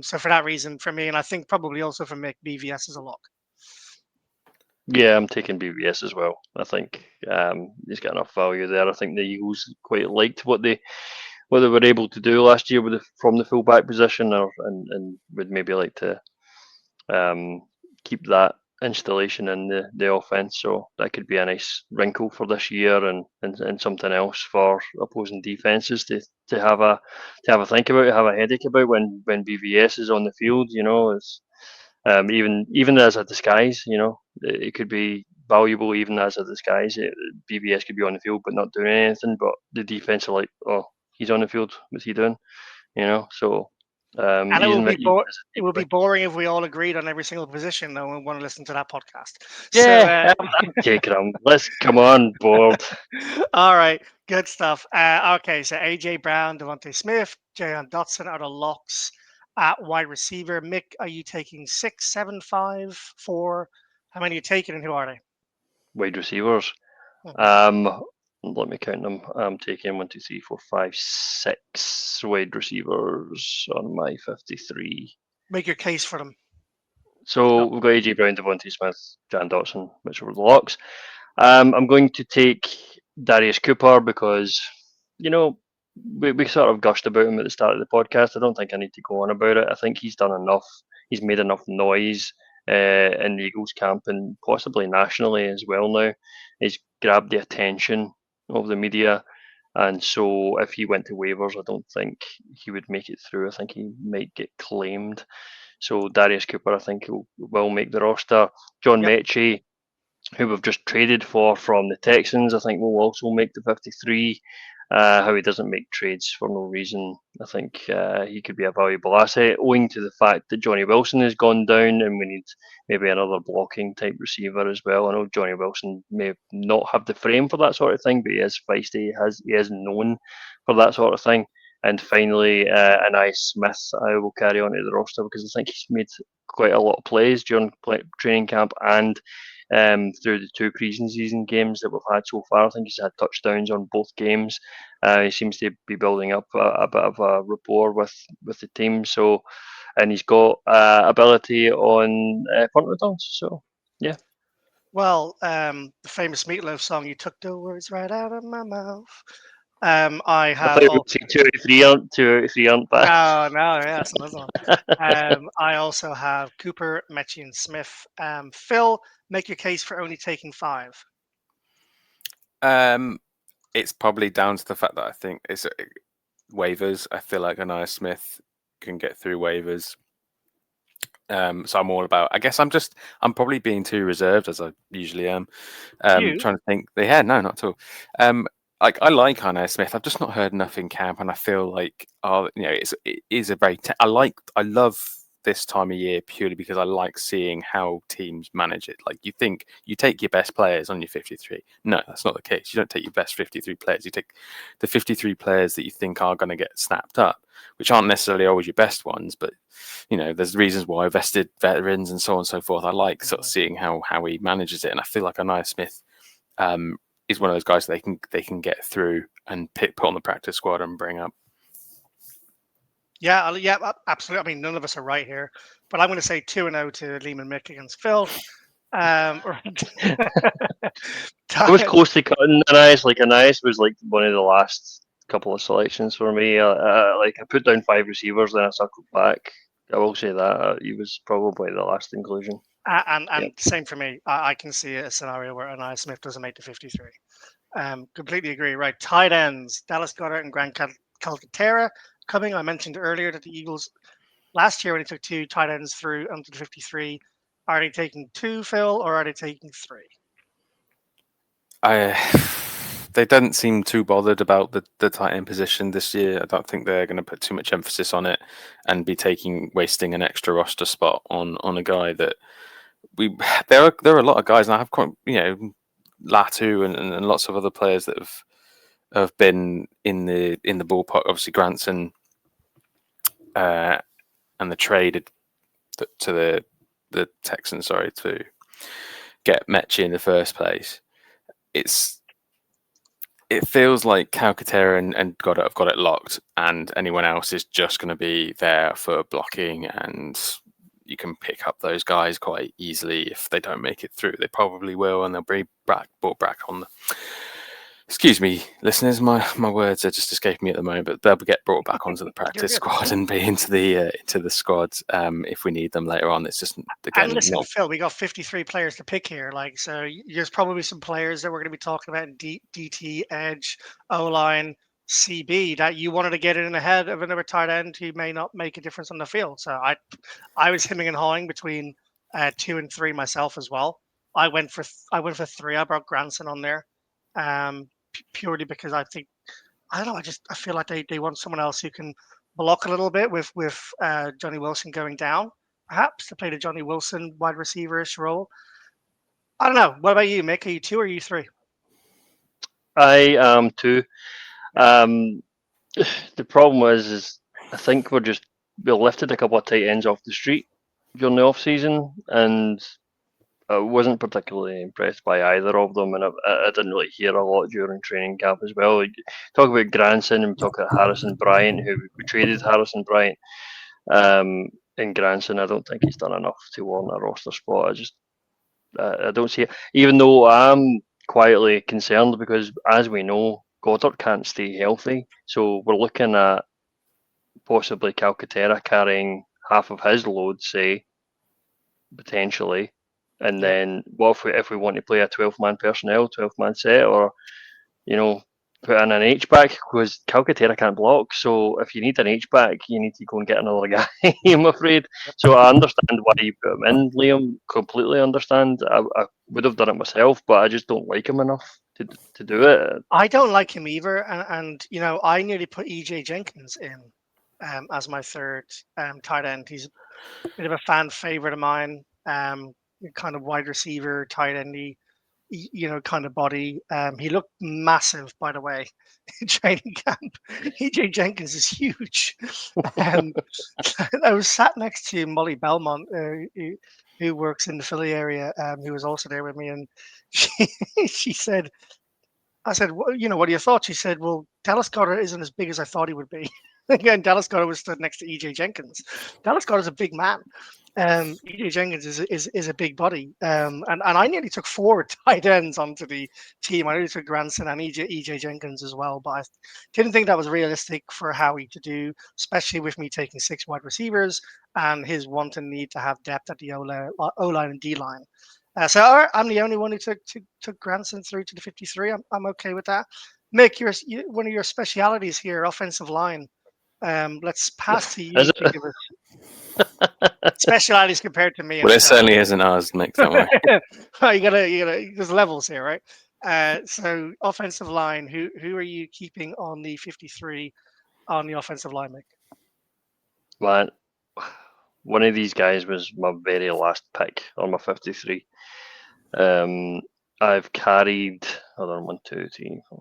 So for that reason, for me, and I think probably also for Mick, BVS is a lock. Yeah, I'm taking BVS as well. I think he's got enough value there. I think the Eagles quite liked what they were able to do last year from the fullback position, and would maybe like to keep that installation in the offense. So that could be a nice wrinkle for this year, and something else for opposing defenses to have a think about, have a headache about when BVS is on the field. It's even as a disguise. It could be valuable even as a disguise. BVS could be on the field but not doing anything, but the defense are like, oh, he's on the field. What's he doing? So And it using will that be as a it would be takeaway. boring if we all agreed on every single position. No one want to listen to that podcast. So, Yeah, I'm taking him. Let's come on board. all right, good stuff. Okay, so AJ Brown, Devontae Smith, Jahan Dotson are the locks at wide receiver. Mick, are you taking 6, 7, 5, 4? How many are you taking, and who are they? Wide receivers. Mhm. Let me count them. I'm taking 1, 2, 3, 4, 5, 6 wide receivers on my 53. Make your case for them. So we've got AJ Brown, Devontae Smith, Jan Dotson, which were the locks. I'm going to take Darius Cooper because, you know, we sort of gushed about him at the start of the podcast. I don't think I need to go on about it. I think he's done enough. He's made enough noise in the Eagles camp and possibly nationally as well now. He's grabbed the attention of the media. And so if he went to waivers, I don't think he would make it through. I think he might get claimed. So Darius Cooper, I think, will make the roster. John Yep. Mechie, who we've just traded for from the Texans, I think will also make the 53. How he doesn't make trades for no reason. I think he could be a valuable asset, owing to the fact that Johnny Wilson has gone down and we need maybe another blocking type receiver as well. I know Johnny Wilson may not have the frame for that sort of thing, but he is feisty. He is known for that sort of thing. And finally, Anais Smith, I will carry on to the roster because I think he's made quite a lot of plays during training camp and through the 2 preseason games that we've had so far. I think he's had touchdowns on both games. He seems to be building up a bit of a rapport with the team. So, and he's got ability on punt returns. So, yeah. Well, the famous Meatloaf song, "You Took the Words Right Out of My Mouth." I I have thought we would say 2 out of 3 aren't 2 out of 3 aren't bad. no, yeah, that's another one. I also have Cooper, Mechie, and Smith. Phil, make your case for only taking 5. It's probably down to the fact that I think it's waivers. I feel like Anais Smith can get through waivers. So I'm all about. I guess I'm probably being too reserved as I usually am. You? Trying to think. Yeah, no, not at all. Like I like Anais Smith. I've just not heard enough in camp, and I feel like it is a very. I love this time of year purely because I like seeing how teams manage it. Like you think you take your best players on your 53. No, that's not the case. You don't take your best 53 players. You take the 53 players that you think are going to get snapped up, which aren't necessarily always your best ones, but there's reasons why vested veterans and so on and so forth. I like sort of seeing how he manages it, and I feel like Anais Smith is one of those guys that they can get through and put on the practice squad and bring up. Yeah, absolutely. I mean, none of us are right here, but I'm going to say 2-0 to Liam and Mik against Phill. I was close to cutting Anais. Like Anais was like one of the last couple of selections for me. Like I put down 5 receivers, then I circled back. I will say that he was probably the last inclusion. And same for me. I can see a scenario where Anaya Smith doesn't make the 53. Completely agree. Right, tight ends: Dallas Goddard and Grant Calcaterra coming. I mentioned earlier that the Eagles last year when they took 2 tight ends through onto the 53. Are they taking 2, Phill, or are they taking 3? They didn't seem too bothered about the tight end position this year. I don't think they're going to put too much emphasis on it and be wasting an extra roster spot on a guy that we there are a lot of guys, and I have quite Latu and lots of other players that have been in the ballpark. Obviously, Granson and the trade to the Texans, sorry, to get Mechie in the first place. It feels like Calcaterra and Goddard have got it locked, and anyone else is just going to be there for blocking, and you can pick up those guys quite easily if they don't make it through. They probably will, and they'll be brought back on the. Excuse me, listeners. My words are just escaping me at the moment, but they'll get brought back onto the practice squad and be into the squad if we need them later on. It's just again And listen, not. Phill, we got 53 players to pick here. Like, so there's probably some players that we're going to be talking about in DT, Edge, O line, CB that you wanted to get in ahead of another tight end who may not make a difference on the field. So I was hemming and hawing between 2 and 3 myself as well. I went for 3. I brought Granson on there, purely because I think I don't know. I feel like they want someone else who can block a little bit with Johnny Wilson going down, perhaps to play the Johnny Wilson wide receiver-ish role. I don't know. What about you, Mik? Are you 2 or are you 3? I am 2. The problem is I think we lifted a couple of tight ends off the street during the off season, and I wasn't particularly impressed by either of them, and I didn't really hear a lot during training camp as well. Like, talk about Granson and we talk about Harrison Bryant, who we traded Harrison Bryant. And Granson, I don't think he's done enough to warrant a roster spot. I don't see it, even though I'm quietly concerned because, as we know, Goddard can't stay healthy. So we're looking at possibly Calcaterra carrying half of his load, say, potentially. And Yeah. then what if we want to play a 12-man personnel, 12-man set, or put in an H-back, because Calcaterra can't block. So if you need an H-back, you need to go and get another guy, I'm afraid. So I understand why you put him in, Liam. Completely understand. I would have done it myself, but I just don't like him enough to do it. I don't like him either, and I nearly put EJ Jenkins in as my third tight end. He's a bit of a fan favorite of mine. Kind of wide receiver, tight endy, kind of body. He looked massive, by the way, in training camp. EJ Jenkins is huge. Um, I was sat next to Molly Belmont, who works in the Philly area, who was also there with me, and she she said, I said, what are your thoughts? She said, well, Dallas Goddard isn't as big as I thought he would be. Again, Dallas Goddard was stood next to EJ Jenkins. Dallas Goddard's a big man. EJ Jenkins is a big body. And I nearly took 4 tight ends onto the team. I nearly took Granson and EJ Jenkins as well, but I didn't think that was realistic for Howie to do, especially with me taking 6 wide receivers and his want and need to have depth at the O-line and D-line. So I'm the only one who took Granson through to the 53. I'm okay with that. Mik, one of your specialities here, offensive line. Let's pass to you Is to give us specialities compared to me and Well, it Phill. certainly isn't ours, Mik. Don't worry. you gotta. There's levels here, right? So offensive line. Who are you keeping on the 53 on the offensive line, Mik? Man, one of these guys was my very last pick on my 53. I've carried, hold on, 1, 2, 3, 4.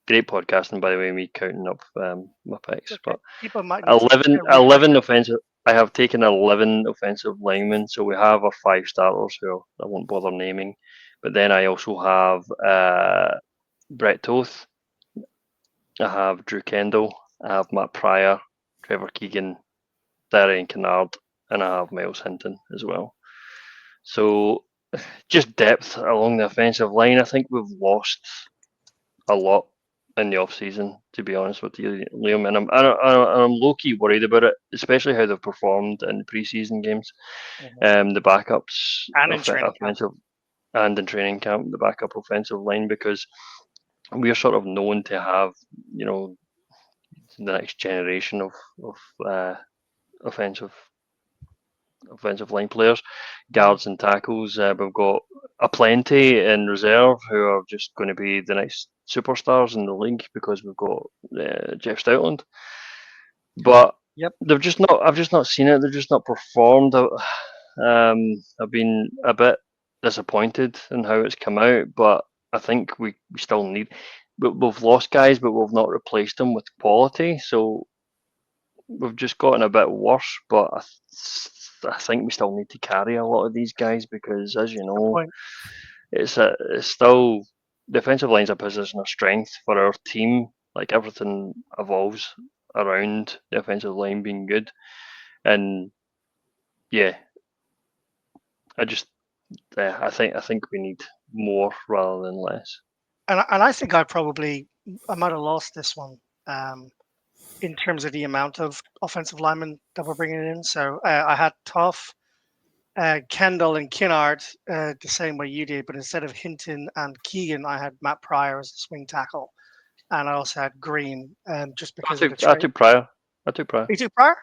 Great podcasting, by the way, me counting up my picks. Okay. But People might need to 11 offensive. I have taken 11 offensive linemen. So we have our 5 starters, who I won't bother naming. But then I also have Brett Toth. I have Drew Kendall. I have Matt Pryor, Trevor Keegan, Darian Kennard, and I have Miles Hinton as well. So just depth along the offensive line. I think we've lost a lot in the off season, to be honest with you, Liam. And I'm low key worried about it, especially how they've performed in the preseason games. The backups, And in training camp. offensive, and in training camp, the backup offensive line, because we're sort of known to have, the next generation of offensive line players, guards and tackles. We've got a plenty in reserve who are just going to be the next superstars in the league because we've got Jeff Stoutland. But Yep. they've just not. I've just not seen it. They've just not performed. I've been a bit disappointed in how it's come out, but I think we still need. We've lost guys, but we've not replaced them with quality. So we've just gotten a bit worse. But I think we still need to carry a lot of these guys because, as you know, it's still defensive line's a position of strength for our team. Like everything evolves around the offensive line being good, and yeah, I think we need more rather than less. And I think I might have lost this one in terms of the amount of offensive linemen that we're bringing in. So I had Tough, Kendall, and Kinnard the same way you did, but instead of Hinton and Keegan, I had Matt Pryor as the swing tackle, and I also had Green, just because of the I took Pryor. You took Pryor?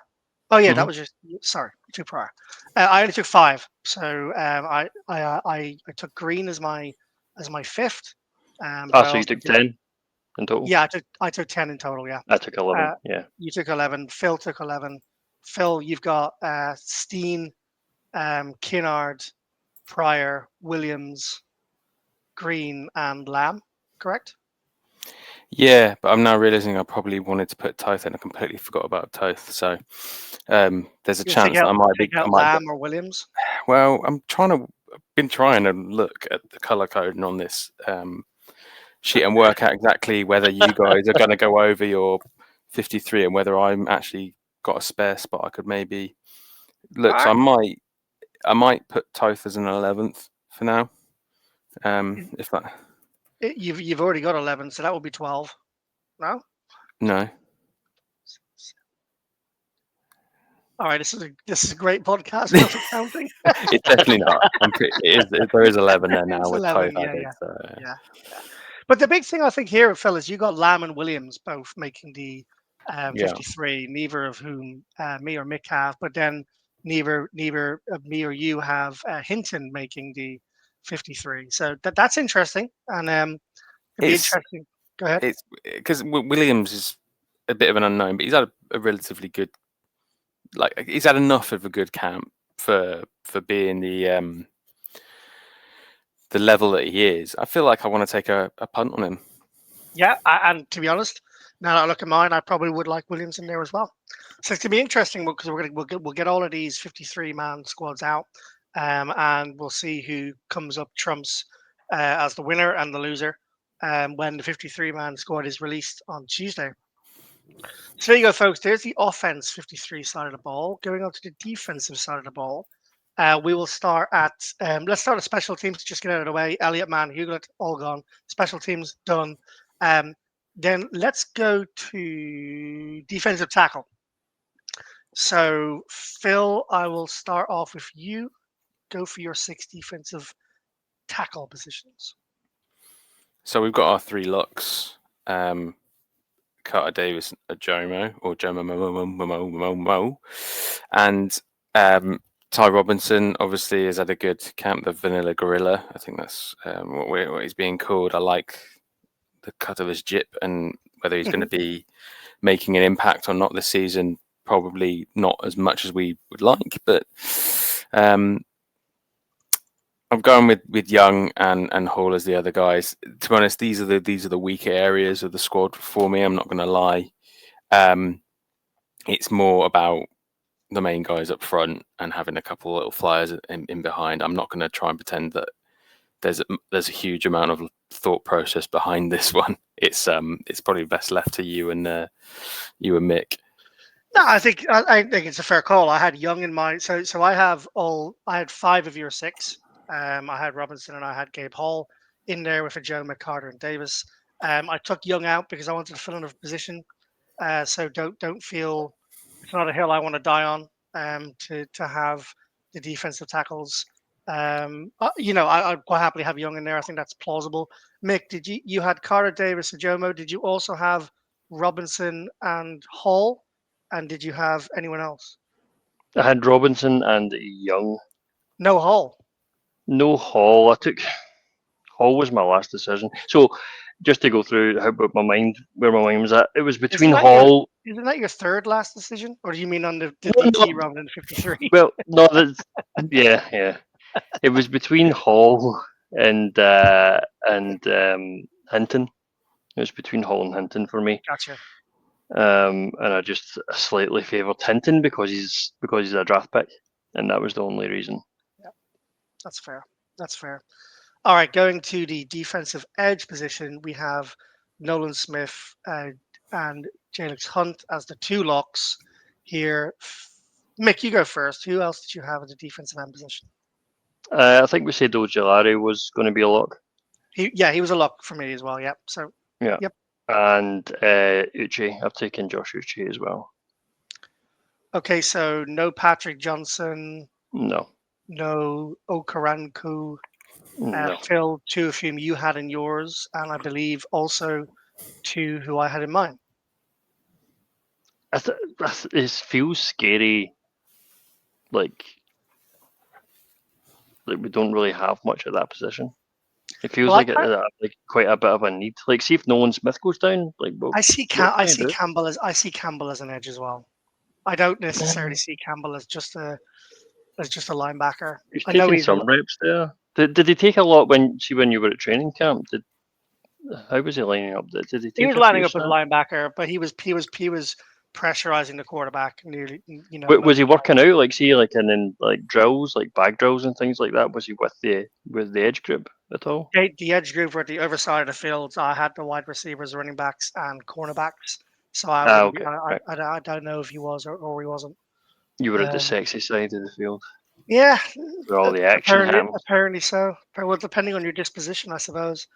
Oh yeah, that Mhm. was just sorry. You took Pryor. I only took 5, so I took Green as my fifth. But I So you also took 10 in total? Yeah, I took 10 in total. Yeah, I took 11. uh, Yeah. you took 11. Phill took 11. Phill, you've got Steen, Kinnard, Pryor, Williams, Green, and Lamb. Correct? Yeah, but I'm now realizing I probably wanted to put Toth and I completely forgot about Toth. So there's a You'll chance that I might be. take out Lamb or Williams. Well, been trying to look at the color coding on this sheet and work out exactly whether you guys are going to go over your 53 and whether I'm actually got a spare spot I could maybe look. So I might put Toth as an 11th for now. If that. You've already got 11, so that would be 12. No. All right, this is a great podcast. We're not counting. It's definitely not. There is 11 there now It's with 11, Toth yeah, added. yeah. So. Yeah. But the big thing I think here, fellas, you got Lamb and Williams both making the 53. Neither of whom me or Mick have, but then neither of me or you have Hinton making the 53. So that's interesting, and it'd be interesting. Go ahead. It's because Williams is a bit of an unknown, but he's had a relatively good. He's had enough of a good camp for being the level that he is. I feel like I want to take a punt on him. Yeah, and to be honest, now that I look at mine, I probably would like Williams in there as well. So it's gonna be interesting because we'll get all of these 53-man squads out, and we'll see who comes up trumps as the winner and the loser when the 53-man squad is released on Tuesday. So there you go, folks. There's the offense 53 side of the ball. Going on to the defensive side of the ball, we will start at let's start at special teams. Just get out of the way. Elliot, Mann, Huglet, all gone. Special teams done. Then let's go to defensive tackle. So, Phill, I will start off with you. Go for your 6 defensive tackle positions. So we've got our 3 locks. Carter Davis, Jomo, or Jomo, and Ty Robinson obviously has had a good camp, the Vanilla Gorilla. I think that's what he's being called. I like the cut of his jip, and whether he's going to be making an impact or not this season, probably not as much as we would like. But I'm going with Young and Hall as the other guys. To be honest, these are the weaker areas of the squad for me. I'm not going to lie. It's more about the main guys up front and having a couple little flyers in behind. I'm not going to try and pretend that there's a huge amount of thought process behind this one. It's probably best left to you and Mik. No, I think it's a fair call. I had Young in mind, so I had 5 of your 6. I had Robinson and I had Gabe Hall in there with a Joe McCarter and Davis. I took Young out because I wanted to fill in a position. So don't feel it's not a hill I want to die on. To have the defensive tackles. I'd quite happily have Young in there. I think that's plausible. Mik, did you had Carter, Davis, and Jomo? Did you also have Robinson and Hall? And did you have anyone else? I had Robinson and Young. No Hall. No Hall. I took Hall was my last decision. So just to go through where my mind was at, it was between Hall. Isn't that your third last decision, or do you mean on the No, DT no. rather than the 53? Well, no, that's yeah. It was between Hall and Hinton. It was between Hall and Hinton for me. Gotcha. And I just slightly favoured Hinton because he's a draft pick, and that was the only reason. Yeah, that's fair. That's fair. All right, going to the defensive edge position, we have Nolan Smith and Jalix Hunt as the 2 locks here. Mik, you go first. Who else did you have at the defensive end position? I think we said Ojulari was going to be a lock. He was a lock for me as well. Yep. So yeah. Yep. And Uche, I've taken Josh Uche as well. Okay, so no Patrick Johnson. No. No Okaranku. No. Phill, 2 of whom you had in yours, and I believe also 2 who I had in mine. It feels scary. Like we don't really have much at that position. It feels like quite a bit of a need. Like, see if Nolan Smith goes down. Like, well, I see Campbell as an edge as well. I don't necessarily see Campbell as just a linebacker. He's taking some reps there. Did he take a lot when you were at training camp? How was he lining up? Did he take? He was lining up as a linebacker, but he was pressurizing the quarterback nearly. Was he working out in drills, like bag drills and things like that? Was he with the edge group at all? The edge group were at the other side of the field. I had the wide receivers, running backs, and cornerbacks. So I don't know if he was or he wasn't. You were at the sexy side of the field. Yeah, where all the action happens. Apparently so. Well, depending on your disposition, I suppose.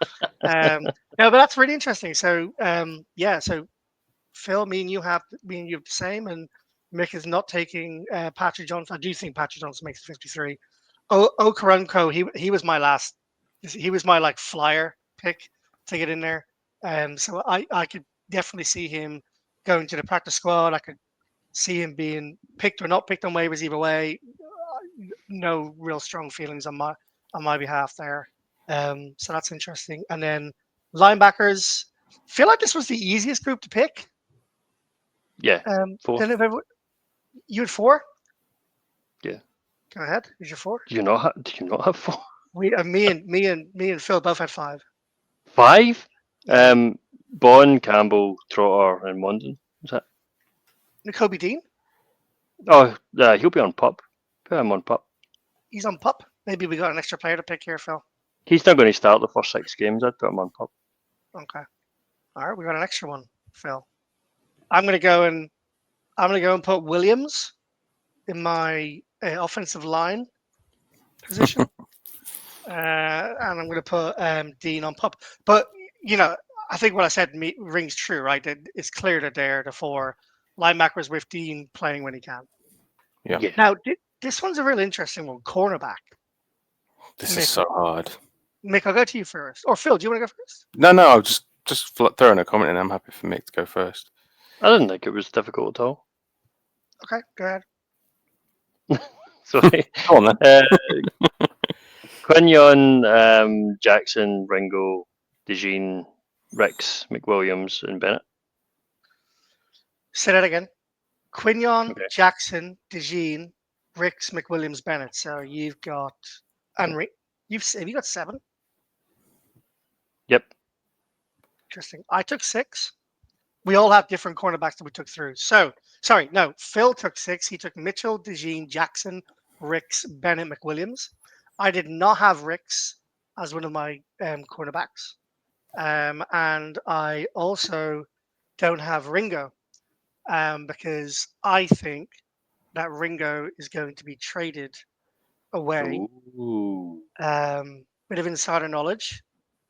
No, but that's really interesting. So, so Phill, me and you have the same, and Mik is not taking Patrick Johnson. I do think Patrick Johnson makes the 53. Okaranko, he was my last. He was my flyer pick to get in there. So I could definitely see him going to the practice squad. I could see him being picked or not picked on waivers either way. No real strong feelings on my behalf there. So that's interesting. And then linebackers, feel like this was the easiest group to pick. Yeah. 4. You had 4? Yeah. Go ahead. Who's your 4? Do you not have 4? Me and Phill both had 5. 5? Bond, Campbell, Trotter, and Mondon. Is that? Nakobe Dean? Oh, he'll be on PUP. Put him on PUP. He's on PUP. Maybe we got an extra player to pick here, Phill. He's not going to start the first 6 games. I'd put him on PUP. Okay. All right, we got an extra one, Phill. I'm going to go and put Williams in my offensive line position. And I'm going to put Dean on PUP. But, I think what I said rings true, right? It's clear that they're the 4 linebackers with Dean playing when he can. Yeah. Now, this one's a really interesting one. Cornerback. This is so hard. Mik, I'll go to you first. Or Phill, do you want to go first? No, I'll just throw in a comment, and I'm happy for Mik to go first. I didn't think it was difficult at all. Okay, go ahead. Sorry. Go on then. Quinyon, Jackson, Ringo, DeJean, Ricks, McWilliams, and Bennett. Say that again. Quinyon, Jackson, DeJean, Ricks, McWilliams, Bennett. So you've got have you got 7? Yep. Interesting. I took 6. We all have different cornerbacks that we took through. So Phill took 6. He took Mitchell, DeJean, Jackson, Ricks, Bennett, McWilliams. I did not have Ricks as one of my cornerbacks. and I also don't have Ringo because I think that Ringo is going to be traded away. Ooh. Bit of insider knowledge.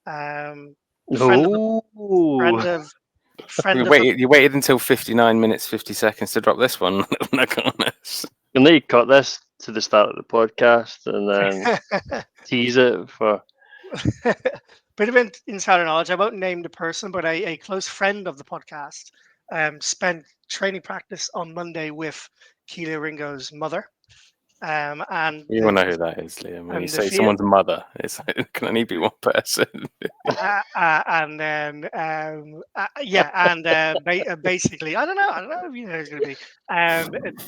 Friend of the Ooh. friend of You friend of the waited until 59 minutes 50 seconds to drop this one. Honest. You'll need to cut this to the start of the podcast and then tease it for. bit of insider knowledge. I won't name the person, but a close friend of the podcast spent training practice on Monday with Keely Ringo's mother. And You will know who that is, Liam. When you the say feel someone's mother, it can only be one person. and then yeah, and basically, I don't know if you know who's going to be.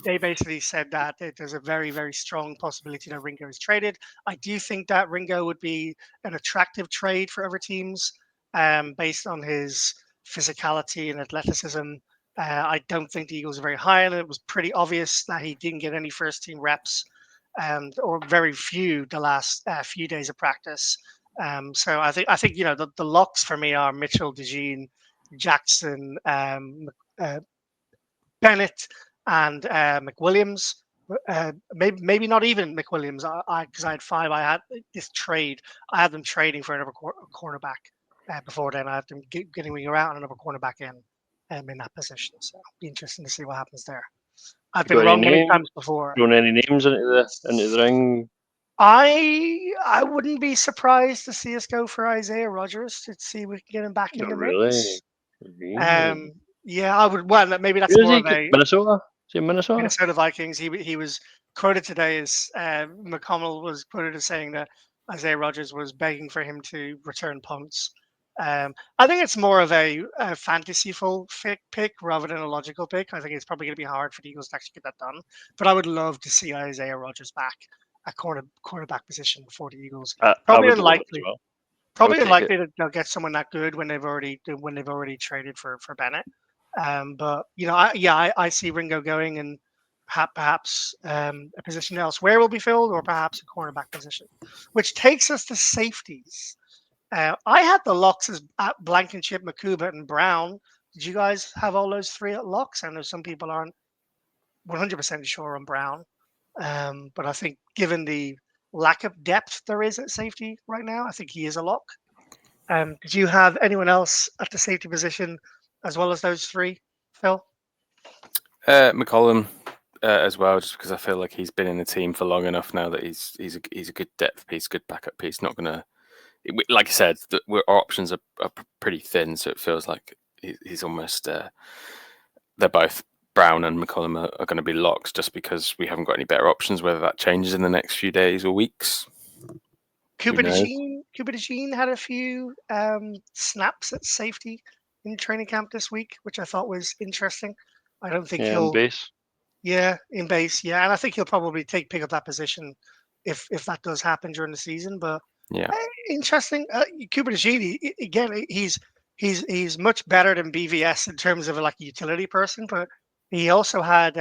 They basically said that there's a very strong possibility that Ringo is traded. I do think that Ringo would be an attractive trade for other teams, based on his physicality and athleticism. I don't think the Eagles are very high, and it was pretty obvious that he didn't get any first team reps, or very few the last few days of practice. So I think the locks for me are Mitchell, DeJean, Jackson, Bennett, and McWilliams. Maybe not even McWilliams. I because I had five. I had this trade. I had them trading for another cornerback. Before then, I had them getting Winger out and another cornerback in that position. So it'll be interesting to see what happens there. I've You been got any wrong many names? times before. Thrown any names into the ring? I wouldn't be surprised to see us go for Isaiah Rogers to see if we can get him back in Not the really. mix. Really. Yeah, I would. Well, maybe that's Where is more he? of a Minnesota? Is he in Minnesota? Minnesota Vikings. He was quoted today as McConnell was quoted as saying that Isaiah Rogers was begging for him to return punts. I think it's more of a fantasyful pick rather than a logical pick. I think it's probably going to be hard for the Eagles to actually get that done. But I would love to see Isaiah Rogers back at cornerback position for the Eagles. I Probably would love it as unlikely. well. I would Probably take it. unlikely that they'll get someone that good when they've already traded for Bennett. But I see Ringo going, and perhaps a position elsewhere will be filled, or perhaps a cornerback position, which takes us to safeties. I had the locks as at Blankenship, Makuba, and Brown. Did you guys have all those three at locks? I know some people aren't 100% sure on Brown, but I think given the lack of depth there is at safety right now, I think he is a lock. Did you have anyone else at the safety position as well as those three, Phil? McCollum as well, just because I feel like he's been in the team for long enough now that he's a good depth piece, good backup piece. Not gonna, like I said, our options are pretty thin, so it feels like he's almost. They're both Brown and McCollum are going to be locks, just because we haven't got any better options. Whether that changes in the next few days or weeks, Cooper knows? DeJean had a few snaps at safety in training camp this week, which I thought was interesting. I don't think Yeah, in he'll, base. yeah, in base, yeah, and I think he'll probably pick up that position if that does happen during the season. But Yeah, interesting. Cooper DeJean, again, he's much better than BVS in terms of like a utility person, but he also lined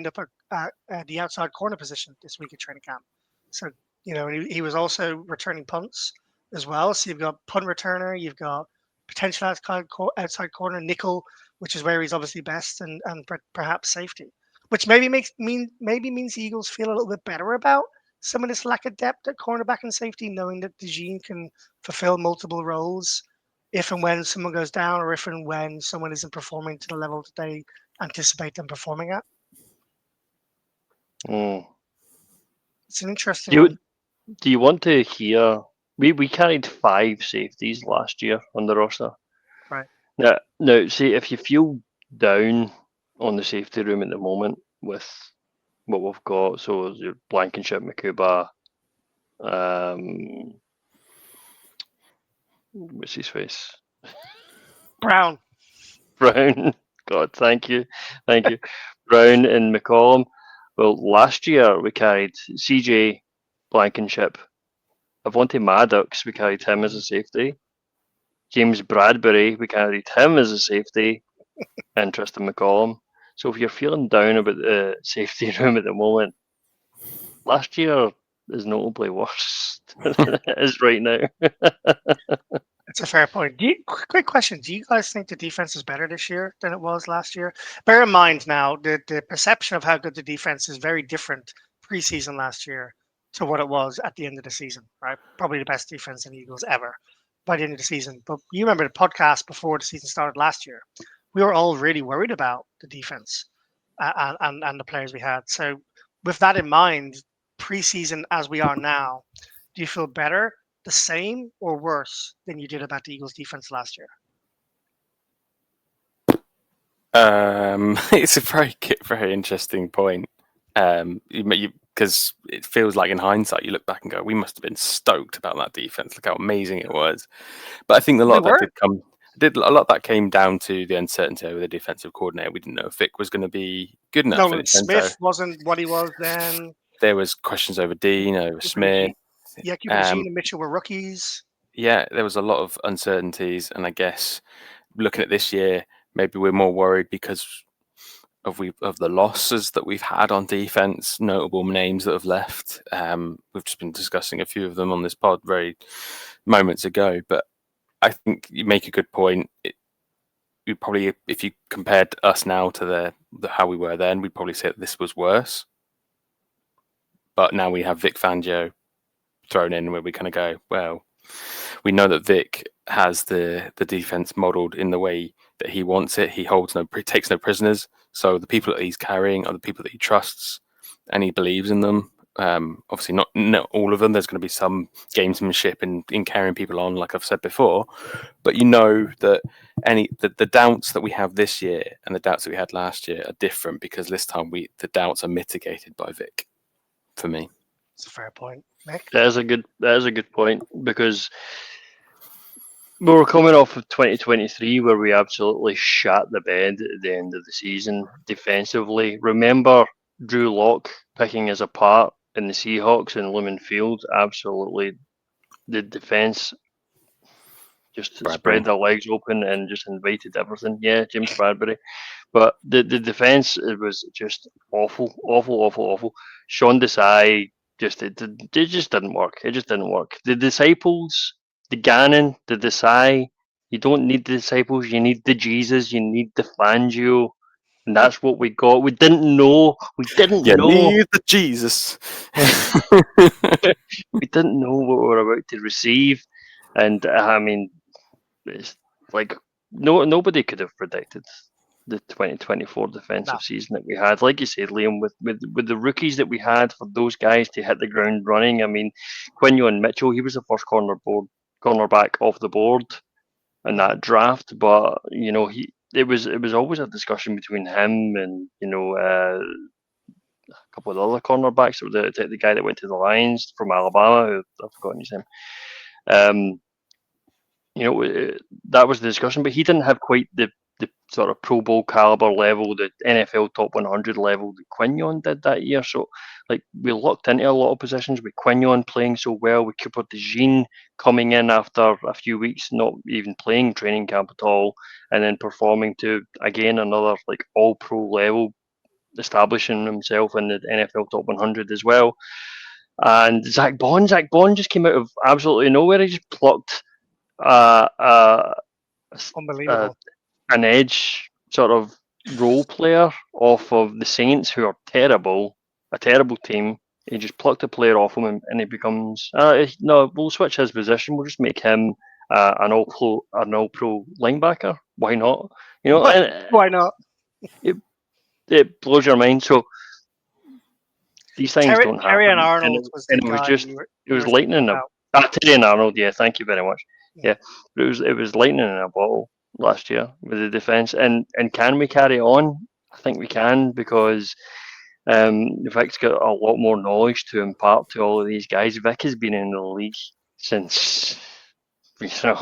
up at the outside corner position this week at training camp. So he was also returning punts as well. So you've got punt returner, you've got potential outside corner nickel, which is where he's obviously best, and perhaps safety, which maybe means the Eagles feel a little bit better about some of this lack of depth at cornerback and safety, knowing that DeJean can fulfill multiple roles if and when someone goes down, or if and when someone isn't performing to the level that they anticipate them performing at. Mm. It's an interesting Do you one. do you want to hear? We carried 5 safeties last year on the roster. Right. Now, see if you feel down on the safety room at the moment with what we've got. So your Blankenship, Makuba, what's his face? Brown. Brown. God, thank you. Brown and McCollum. Well, last year we carried CJ, Blankenship, Avonte Maddox. We carried him as a safety. James Bradbury. We carried him as a safety. And Tristan McCollum. So if you're feeling down about the safety room at the moment, last year is notably worse than it is right now. It's a fair point. Quick question: do you guys think the defense is better this year than it was last year? Bear in mind now the perception of how good the defense is very different preseason last year to what it was at the end of the season. Right, probably the best defense in the Eagles ever by the end of the season. But you remember the podcast before the season started last year? We were all really worried about the defense and the players we had. So with that in mind, preseason as we are now, do you feel better, the same, or worse than you did about the Eagles' defense last year? It's a very interesting point. Because it feels like in hindsight, you look back and go, we must have been stoked about that defense. Look how amazing it was. But I think a lot We of that were. a lot of that came down to the uncertainty over the defensive coordinator. We didn't know if Vic was going to be good enough, and Nolan it turns out Smith wasn't what he was then. there was questions over Dean, over Smith. Cooper DeJean and Mitchell were rookies. Yeah, there was a lot of uncertainties, and I guess looking at this year, maybe we're more worried because of the losses that we've had on defense, notable names that have left. We've just been discussing a few of them on this pod very moments ago, but I think you make a good point. You probably, if you compared us now to the how we were then, we'd probably say that this was worse. But now we have Vic Fangio thrown in, where we kind of go, well, we know that Vic has the defense modelled in the way that he wants it. He takes no prisoners. So the people that he's carrying are the people that he trusts, and he believes in them. Obviously, not all of them. There's going to be some gamesmanship in carrying people on, like I've said before. But you know that the doubts that we have this year and the doubts that we had last year are different, because this time the doubts are mitigated by Vic. For me, it's a fair point, Mik. That is a good point, because we were coming off of 2023 where we absolutely shat the bed at the end of the season defensively. Remember Drew Lock picking us apart in the Seahawks in Lumen Field? Absolutely. The defense just Bradbury. spread their legs open and just invited everything. Yeah, James Bradbury. But the defense, it was just awful, awful, awful, awful. Sean Desai, it just didn't work. It just didn't work. The disciples, the Gannon, the Desai, you don't need the disciples. You need the Jesus. You need the Fangio. And that's what we got. We didn't know. We didn't You know. need the Jesus. We didn't know what we were about to receive. And I mean, it's like nobody could have predicted the 2024 defensive season that we had. Like you said, Liam, with the rookies that we had, for those guys to hit the ground running. I mean, Quinion Mitchell, he was the first cornerback off the board in that draft, but you know it was always a discussion between him and a couple of the other cornerbacks. The guy that went to the Lions from Alabama, who I've forgotten his name. That was the discussion, but he didn't have quite the sort of Pro Bowl caliber level, the NFL top 100 level that Quinion did that year. So, like, we looked into a lot of positions with Quinion playing so well, with Cooper DeJean coming in after a few weeks, not even playing training camp at all, and then performing to, again, another, like, all-pro level, establishing himself in the NFL top 100 as well. And Zach Bond just came out of absolutely nowhere. He just plucked Unbelievable. an edge sort of role player off of the Saints, who are a terrible team. He just plucked a player off him, and he becomes no. We'll switch his position. We'll just make him an all pro linebacker. Why not? Why not? It blows your mind. So these things don't happen. Terry and Arnold was the it was guy just you were lightning. Terry and Arnold, yeah, thank you very much. Yeah, but it was lightning in a bottle last year with the defense. And can we carry on? I think we can, because Vic's got a lot more knowledge to impart to all of these guys. Vic has been in the league since since I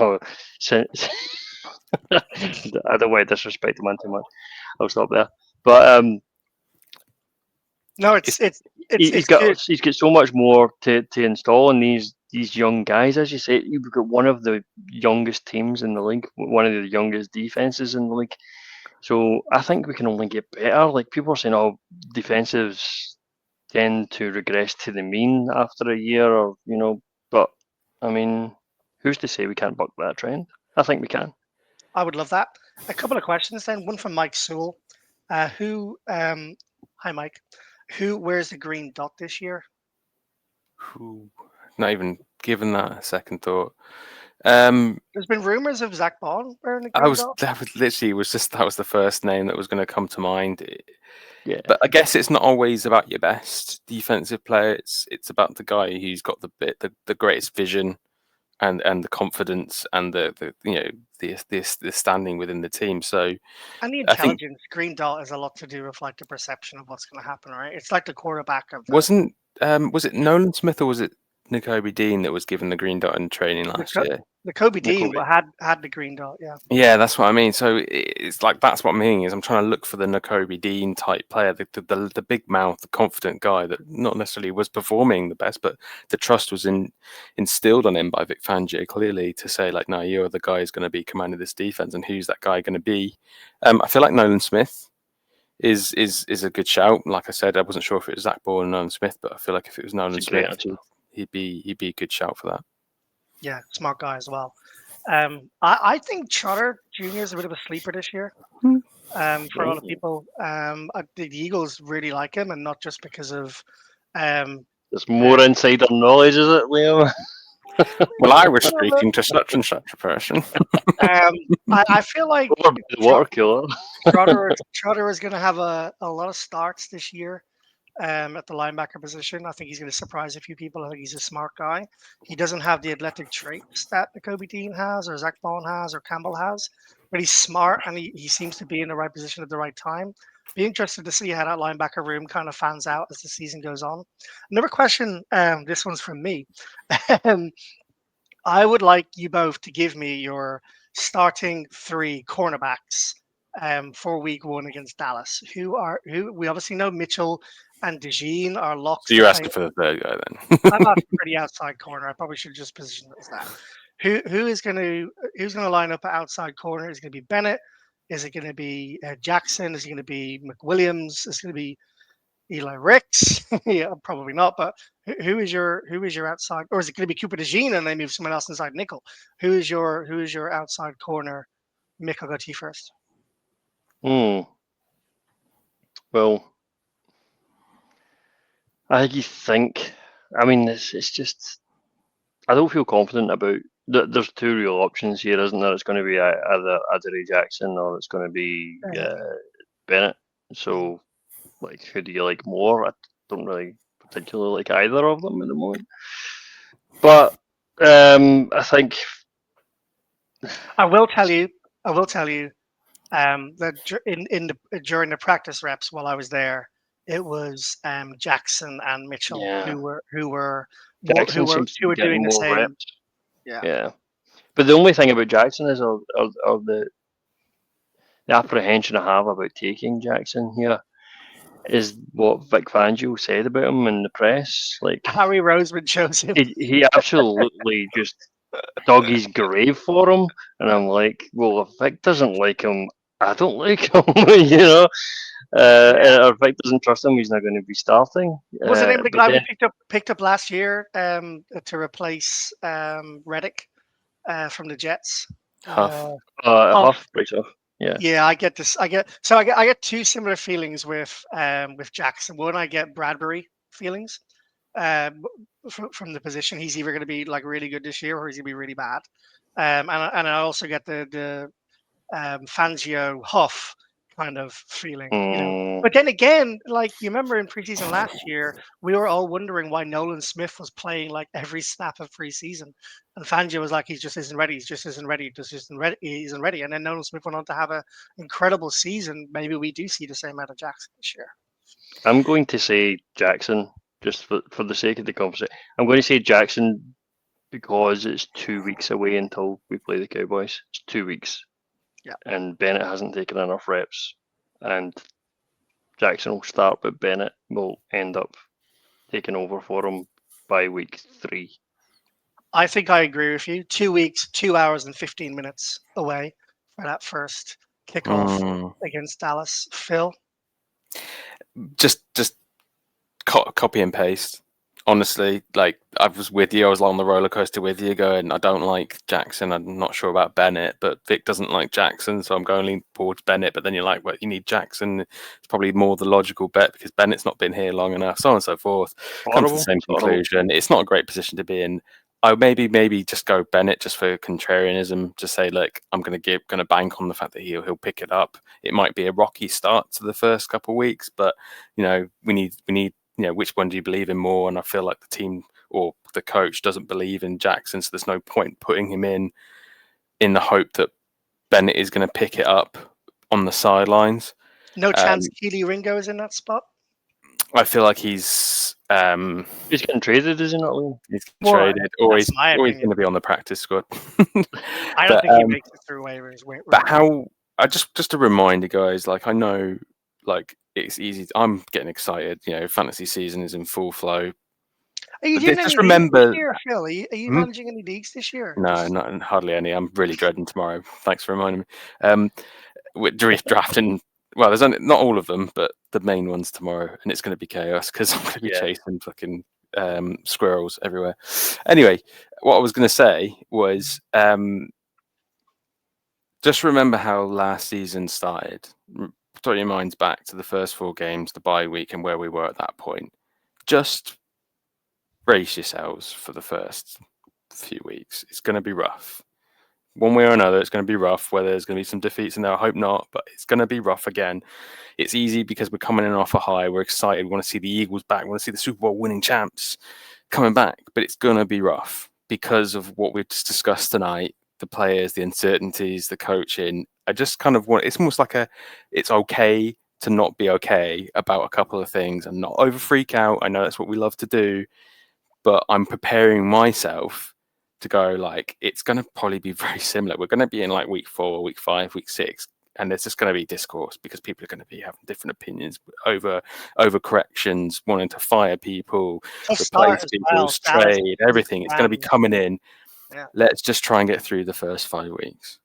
don't want to disrespect the man too much. I'll stop there. But no, he's got so much more to install in these young guys. As you say, you've got one of the youngest teams in the league, one of the youngest defenses in the league. So I think we can only get better. Like, people are saying, oh, defensives tend to regress to the mean after a year, but I mean, who's to say we can't buck that trend? I think we can. I would love that. A couple of questions then. One from Mike Sewell. Hi Mike. Who wears the green dot this year? Ooh, not even given that a second thought. There's been rumors of Zach Bond wearing the green dot. That was literally that was the first name that was going to come to mind. Yeah. But I guess it's not always about your best defensive player. It's about the guy who's got the greatest vision and the confidence and the standing within the team. So And the I think intelligence. Green dot has a lot to do with like the perception of what's going to happen, right? It's like the quarterback of the, was it Nolan Smith or was it N'Kobe Dean that was given the green dot in training last year? the Kobe Dean N'Kobe. had the green dot, yeah. Yeah, that's what I mean. So it's like that's what I'm meaning is I'm trying to look for the N'Kobe Dean type player, the big mouth, the confident guy that not necessarily was performing the best, but the trust was instilled on him by Vic Fangio clearly to say like, no, you're the guy who's going to be commanding this defense, and who's that guy going to be? I feel like Nolan Smith is a good shout. Like I said, I wasn't sure if it was Zach Ball and Nolan Smith, but I feel like if it was Nolan Smith, he'd be a good shout for that. Yeah, smart guy as well. I think Trotter Jr. is a bit of a sleeper this year. For a lot of people, the Eagles really like him, and not just because of. There's more insider knowledge, is it, Liam? Well, I was speaking to such and such a person. I feel like the water cooler. Trotter is going to have a lot of starts this year. At the linebacker position, I think he's going to surprise a few people. I think he's a smart guy. He doesn't have the athletic traits that N'Kobe Dean has, or Zach Bond has, or Campbell has, but he's smart and he seems to be in the right position at the right time. Be interested to see how that linebacker room kind of fans out as the season goes on. Another question, this one's from me. I would like you both to give me your starting 3 cornerbacks for week 1 against Dallas. Who we obviously know Mitchell and DeJean are locked. So you're asking for the third guy then? I'm asking for the outside corner. I probably should just position it as that. Who's going to line up at outside corner? Is it going to be Bennett? Is it going to be Jackson? Is it going to be McWilliams? Is it going to be Eli Ricks? Yeah, probably not. But who is your outside, or is it going to be Cooper DeJean and they move someone else inside nickel? Who is your outside corner? Mick, I'll go to you first. Well, I think. I mean, it's just. I don't feel confident about. There's 2 real options here, isn't there? It's going to be either Adoree Jackson or it's going to be Bennett. So, like, who do you like more? I don't really particularly like either of them at the moment. But I think I will tell you that during the practice reps while I was there, it was Jackson and Mitchell who were doing the same. Reps. Yeah. But the only thing about Jackson is the apprehension I have about taking Jackson here is what Vic Fangio said about him in the press. Like Harry Roseman chose him. He absolutely just dug his grave for him, and I'm like, well, if Vic doesn't like him, I don't like him, you know. If Vic doesn't trust him, he's not going to be starting. What's the name of the guy we picked up last year to replace Reddick from the Jets? Huff. Huff, right off. Yeah. Yeah, I get 2 similar feelings with Jackson. One, I get Bradbury feelings from the position. He's either going to be like really good this year or he's going to be really bad. And I also get the Fangio Huff kind of feeling, you know. But then again, like you remember in preseason last year, we were all wondering why Nolan Smith was playing like every snap of preseason, and Fangio was like, he just isn't ready. He isn't ready. And then Nolan Smith went on to have an incredible season. Maybe we do see the same out of Jackson this year. I'm going to say Jackson just for the sake of the conversation. I'm going to say Jackson because it's 2 weeks away until we play the Cowboys. It's 2 weeks. Yeah. And Bennett hasn't taken enough reps, and Jackson will start, but Bennett will end up taking over for him by week 3. I think I agree with you. 2 weeks, 2 hours and 15 minutes away for that first kickoff against Dallas. Phill? Just copy and paste. honestly, like I was with you. I was on the roller coaster with you, going, I don't like Jackson. I'm not sure about Bennett, but Vic doesn't like Jackson, so I'm going lean towards Bennett. But then you're like, well, you need Jackson. It's probably more the logical bet because Bennett's not been here long enough, so on and so forth. Come to the Horrible. same It's horrible. conclusion. It's not a great position to be in. I maybe just go Bennett just for contrarianism. Just say, look, I'm going to bank on the fact that he'll pick it up. It might be a rocky start to the first couple of weeks, but we need which one do you believe in more? And I feel like the team or the coach doesn't believe in Jackson, so there's no point putting him in the hope that Bennett is going to pick it up on the sidelines. No chance Keely Ringo is in that spot. I feel like he's He's getting traded, is he not, Liam? he's getting Well, traded, or that's he's my going opinion. to be on the practice squad. I don't But, think he makes it through waivers. But how? I just a reminder, guys. Like I know, like it's easy. I'm getting excited. Fantasy season is in full flow. Are you But doing just any leagues remember, this year, Phil? Are you Hmm? managing any leagues this year? No, not hardly any. I'm really dreading tomorrow. Thanks for reminding me. We're drafting. Well, there's not all of them, but the main ones tomorrow, and it's going to be chaos because I'm going to be chasing fucking squirrels everywhere. Anyway, what I was going to say was just remember how last season started. Throw your minds back to the first 4 games, the bye week, and where we were at that point. Just brace yourselves for the first few weeks. It's going to be rough. One way or another, it's going to be rough. Whether there's going to be some defeats in there, I hope not, but it's going to be rough again. It's easy because we're coming in off a high. We're excited. We want to see the Eagles back. We want to see the Super Bowl winning champs coming back, but it's going to be rough because of what we've just discussed tonight, the players, the uncertainties, the coaching. I just kind of want, it's almost like it's okay to not be okay about a couple of things and not over freak out. I know that's what we love to do, but I'm preparing myself to go like, it's going to probably be very similar. We're going to be in like week 4, week 5, week 6, and there's just going to be discourse because people are going to be having different opinions over corrections, wanting to fire people, Tough replace start as people, well. Dallas, trade, everything. It's going to be coming in. Yeah. Let's just try and get through the first 5 weeks.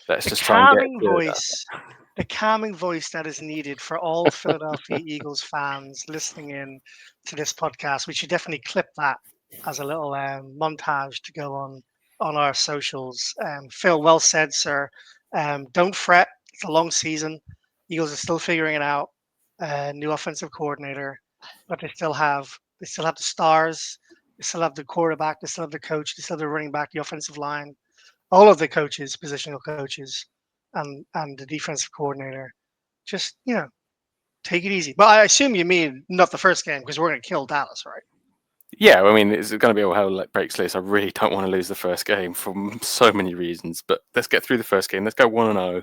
Let's The just try and get calming through that. voice, the calming voice that is needed for all Philadelphia Eagles fans listening in to this podcast. We should definitely clip that as a little montage to go on our socials. Phil, well said, sir. Don't fret. It's a long season. Eagles are still figuring it out. New offensive coordinator, but they still have the stars. They still have the quarterback. They still have the coach. They still have the running back, the offensive line, all of the coaches, positional coaches, and the defensive coordinator. Just take it easy. But I assume you mean not the first game because we're going to kill Dallas, right? Yeah, I mean, it's going to be all hell breaks loose. I really don't want to lose the first game for so many reasons. But let's get through the first game. Let's go 1-0,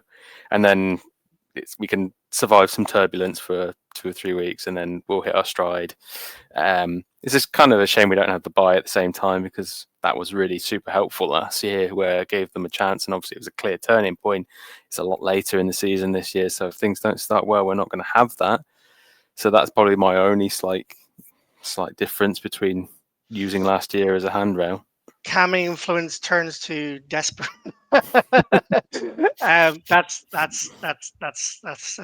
and then we can survive some turbulence for 2 or 3 weeks, and then we'll hit our stride. It's just kind of a shame we don't have the bye at the same time because that was really super helpful last year, where it gave them a chance, and obviously it was a clear turning point. It's a lot later in the season this year, so if things don't start well, we're not going to have that. So that's probably my only slight difference between using last year as a handrail. Calming influence turns to desperate. That's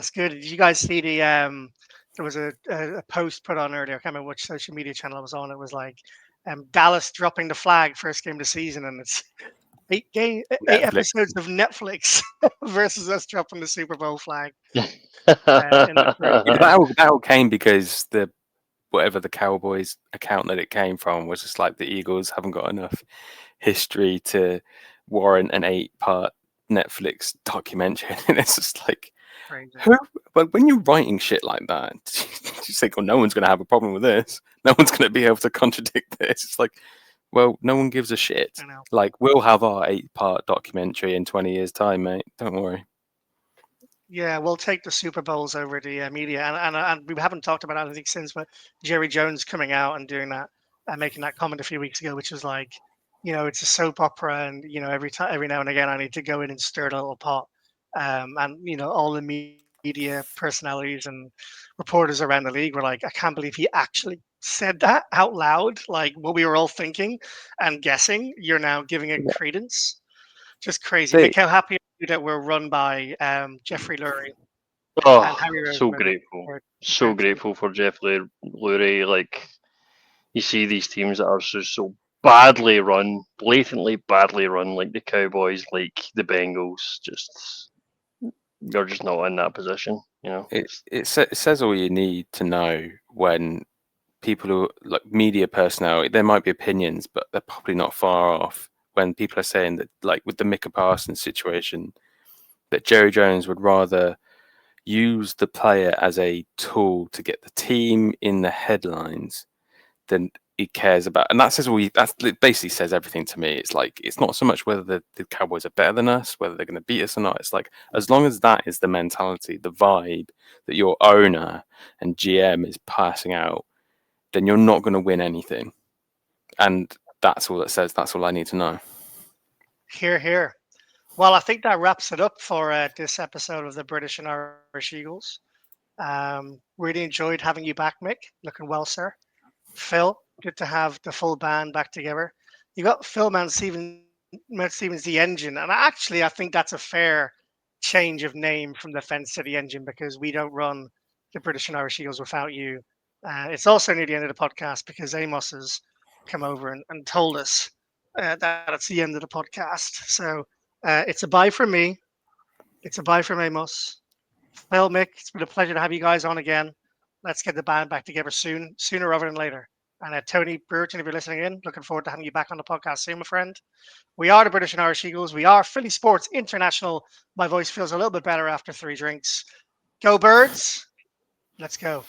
good. Did you guys see the there was a post put on earlier? I can't remember which social media channel it was on. It was like Dallas dropping the flag first game of the season, and it's 8 episodes of Netflix versus us dropping the Super Bowl flag in the group. Yeah, that all came because whatever the Cowboys account that it came from was just like the Eagles haven't got enough history to warrant an 8-part Netflix documentary. And it's just like, Crazy. but when you're writing shit like that, you think, well, no one's going to have a problem with this. No one's going to be able to contradict this. It's like, well, no one gives a shit. I know. Like, we'll have our 8-part documentary in 20 years' time, mate. Don't worry. Yeah, we'll take the Super Bowls over the media, and we haven't talked about anything since. But Jerry Jones coming out and doing that, and making that comment a few weeks ago, which was like, it's a soap opera, and every now and again, I need to go in and stir a little pot, and all the media personalities and reporters around the league were like, I can't believe he actually said that out loud, like what we were all thinking and guessing. You're now giving it credence. Just crazy. Vic, how happy are you that we're run by Jeffrey Lurie and Oh, Harry so Roseman? grateful. So grateful for Jeff Lurie. Like, you see these teams that are just so badly run, blatantly badly run, like the Cowboys, like the Bengals. Just you're just not in that position, you know. It says all you need to know when people who like media personnel, there might be opinions, but they're probably not far off. When people are saying that, like with the Micah Parsons situation, that Jerry Jones would rather use the player as a tool to get the team in the headlines than he cares about. And that says it basically says everything to me. It's like, it's not so much whether the Cowboys are better than us, whether they're going to beat us or not. It's like, as long as that is the mentality, the vibe that your owner and GM is passing out, then you're not going to win anything. And that's all it says. That's all I need to know. Hear, hear. Well, I think that wraps it up for this episode of the British and Irish Eagles. Really enjoyed having you back, Mick. Looking well, sir. Phil, good to have the full band back together. You got Phil Mount Stevens, the engine, and actually, I think that's a fair change of name from the fence to the engine because we don't run the British and Irish Eagles without you. It's also near the end of the podcast because Amos has come over and told us that it's the end of the podcast. So it's a bye from me. It's a bye from Amos. Phill, Mik, it's been a pleasure to have you guys on again. Let's get the band back together sooner rather than later. And Tony Burton, if you're listening in, looking forward to having you back on the podcast soon, my friend. We are the British and Irish Eagles. We are Philly Sports International. My voice feels a little bit better after 3 drinks. Go Birds. Let's go.